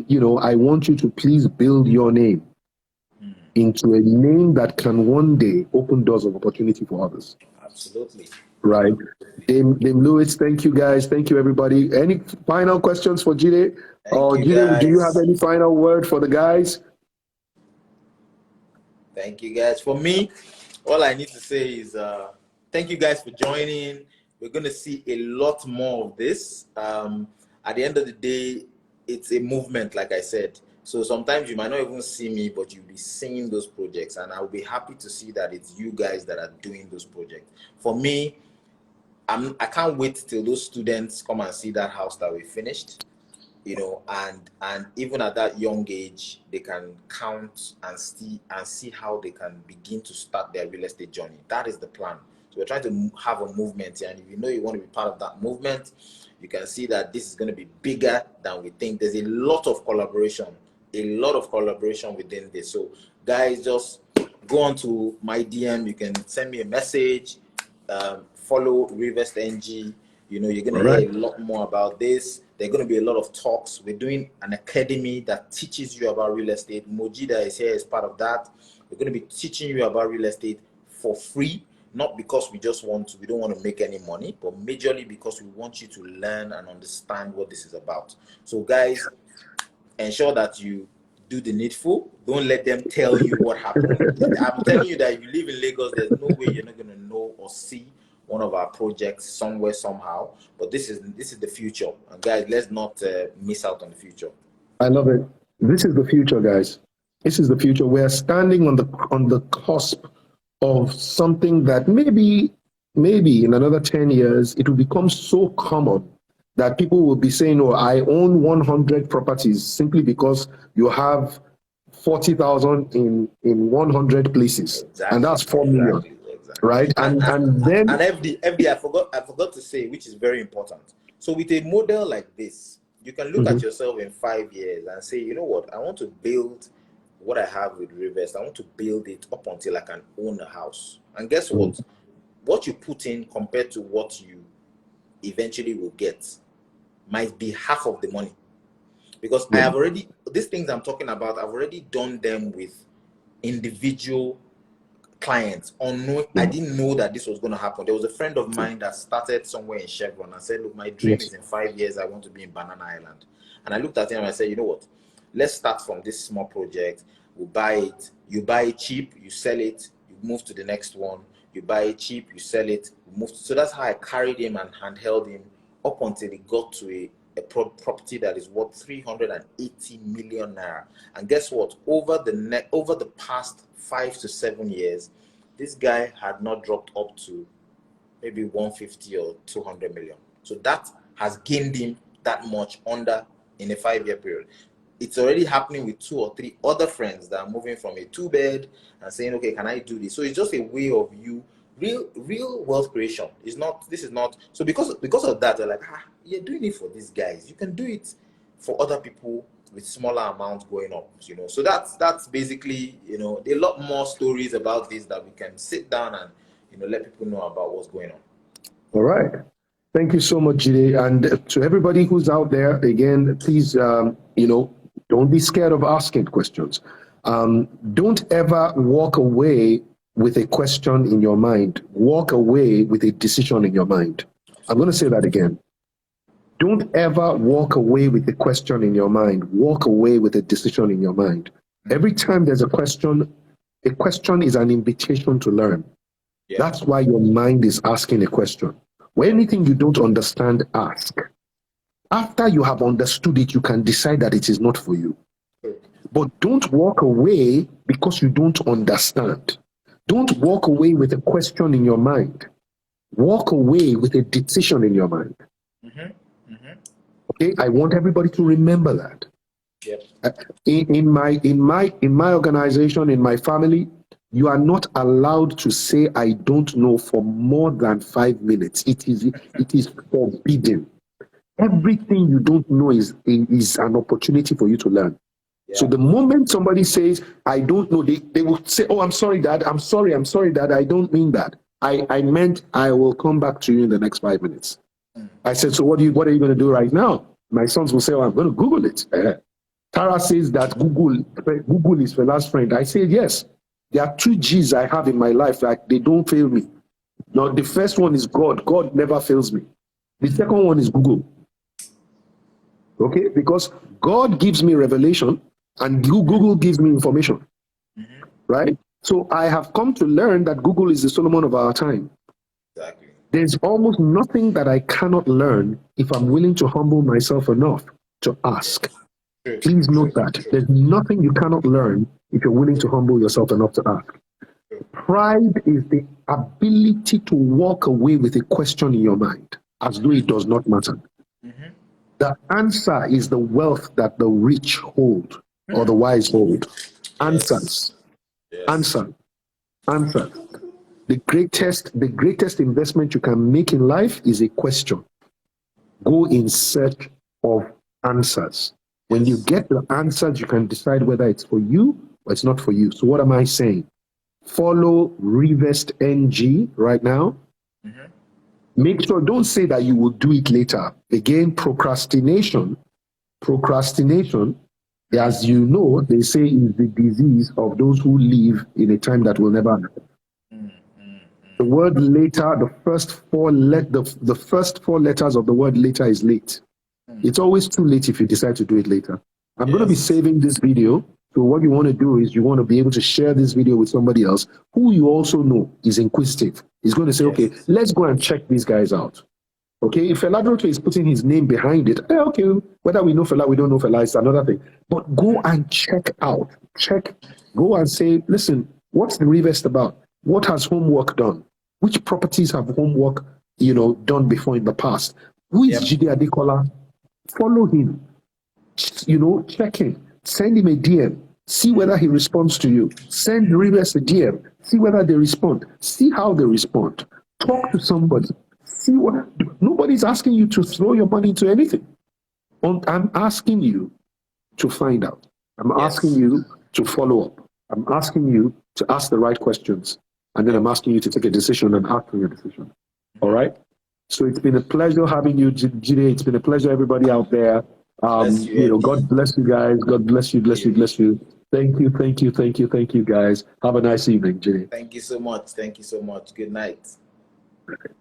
you know, I want you to please build your name into a name that can one day open doors of opportunity for others. Absolutely. Right. Dame Lewis, thank you guys. Thank you, everybody. Any final questions for Jide? Jide, do you have any final word for the guys? Thank you guys. For me, all I need to say is thank you guys for joining. We're going to see a lot more of this. At the end of the day, it's a movement, like I said. So sometimes you might not even see me, but you'll be seeing those projects. And I'll be happy to see that it's you guys that are doing those projects. For me, I can't wait till those students come and see that house that we finished, you know, and even at that young age, they can count and see how they can begin to start their real estate journey. That is the plan. So we're trying to have a movement here, and if you know you want to be part of that movement, you can see that this is going to be bigger than we think. There's a lot of collaboration within this. So guys, just go on to my DM. You can send me a message. Follow Revest NG. You know, you're going to hear a lot more about this. There are going to be a lot of talks. We're doing an academy that teaches you about real estate. Mojida is here as part of that. We're going to be teaching you about real estate for free, not because we don't want to make any money, but majorly because we want you to learn and understand what this is about. So guys, ensure that you do the needful. Don't let them tell you what happened. I'm telling you that if you live in Lagos, there's no way you're not going to know or see one of our projects somewhere, somehow. But this is the future. And guys, let's not miss out on the future. I love it. This is the future, guys. This is the future. We're standing on the cusp of something that maybe in another 10 years, it will become so common that people will be saying, oh, I own 100 properties simply because you have 40,000 in 100 places. Exactly. And that's 4 million. Exactly. Right? And then FD, I forgot to say, which is very important. So with a model like this, you can look at yourself in 5 years and say, you know what, I want to build what I have with Revest. I want to build it up until I can own a house. And guess what? What you put in compared to what you eventually will get might be half of the money. Because I have already, these things I'm talking about, I've already done them with individual clients. I didn't know that this was going to happen. There was a friend of mine that started somewhere in Chevron and said, look, my dream is in 5 years, I want to be in Banana Island. And I looked at him and I said, you know what? Let's start from this small project. We'll buy it. You buy it cheap, you sell it, you move to the next one. You buy it cheap, you sell it, you move. So that's how I carried him and handheld him up until he got to a property that is worth 380 million naira. And guess what? Over the past 5 to 7 years, this guy had not dropped up to maybe 150 or 200 million. So that has gained him that much in a 5-year period. It's already happening with 2 or 3 other friends that are moving from a 2-bed and saying, okay, can I do this? So it's just a way of you, real wealth creation. This is not, so because of that, they're like, you're doing it for these guys. You can do it for other people with smaller amounts going up, So that's basically, there are a lot more stories about this that we can sit down and, let people know about what's going on. All right. Thank you so much, Jide. And to everybody who's out there, again, please, don't be scared of asking questions. Don't ever walk away with a question in your mind. Walk away with a decision in your mind. I'm going to say that again. Don't ever walk away with a question in your mind. Walk away with a decision in your mind. Every time there's a question is an invitation to learn. Yeah. That's why your mind is asking a question. When anything you don't understand, ask. After you have understood it, you can decide that it is not for you. But don't walk away because you don't understand. Don't walk away with a question in your mind. Walk away with a decision in your mind. Okay, I want everybody to remember that. Yep. In my organization, in my family, you are not allowed to say I don't know for more than 5 minutes. It is forbidden. Everything you don't know is an opportunity for you to learn. Yeah. So the moment somebody says, I don't know, they will say, oh, I'm sorry, Dad. I'm sorry, Dad. I don't mean that. I meant I will come back to you in the next 5 minutes. I said, so what are you going to do right now? My sons will say, oh, I'm going to Google it. Tara says that Google is Fela's friend. I say, yes. There are 2 G's I have in my life, like they don't fail me. Now, the first one is God. God never fails me. The second one is Google. Okay? Because God gives me revelation and Google gives me information. Right? So I have come to learn that Google is the Solomon of our time. Exactly. There's almost nothing that I cannot learn if I'm willing to humble myself enough to ask. Please note that. There's nothing you cannot learn if you're willing to humble yourself enough to ask. Pride is the ability to walk away with a question in your mind as though it does not matter. The answer is the wealth that the rich hold or the wise hold. Answers. Yes. Answer. The greatest investment you can make in life is a question. Go in search of answers. When you get the answers, you can decide whether it's for you or it's not for you. So what am I saying? Follow Revest NG right now. Make sure, don't say that you will do it later. Again, procrastination, as you know, they say is the disease of those who live in a time that will never happen. The word later, the first four letters of the word later is late. It's always too late if you decide to do it later. I'm going to be saving this video. So what you want to do is you want to be able to share this video with somebody else who you also know is inquisitive. He's going to say, okay, let's go and check these guys out. Okay, if Fela Durotoye is putting his name behind it, okay, whether we know Fela, we don't know Fela, it's another thing. But go and check out. Go and say, listen, what's the Revest about? What has homework done? Which properties have homework, done before in the past? Who is Jide Adekola? Follow him. Check him. Send him a DM. See whether he responds to you. Send Revest a DM. See whether they respond. See how they respond. Talk to somebody. See what. Nobody's asking you to throw your money into anything. I'm asking you to find out. I'm asking you to follow up. I'm asking you to ask the right questions. And then I'm asking you to take a decision and act on your decision. All right? So it's been a pleasure having you, Jide. It's been a pleasure, everybody out there. God bless you guys. God bless you, bless you, bless you. Thank you, guys. Have a nice evening, Jide. Thank you so much. Thank you so much. Good night. Okay.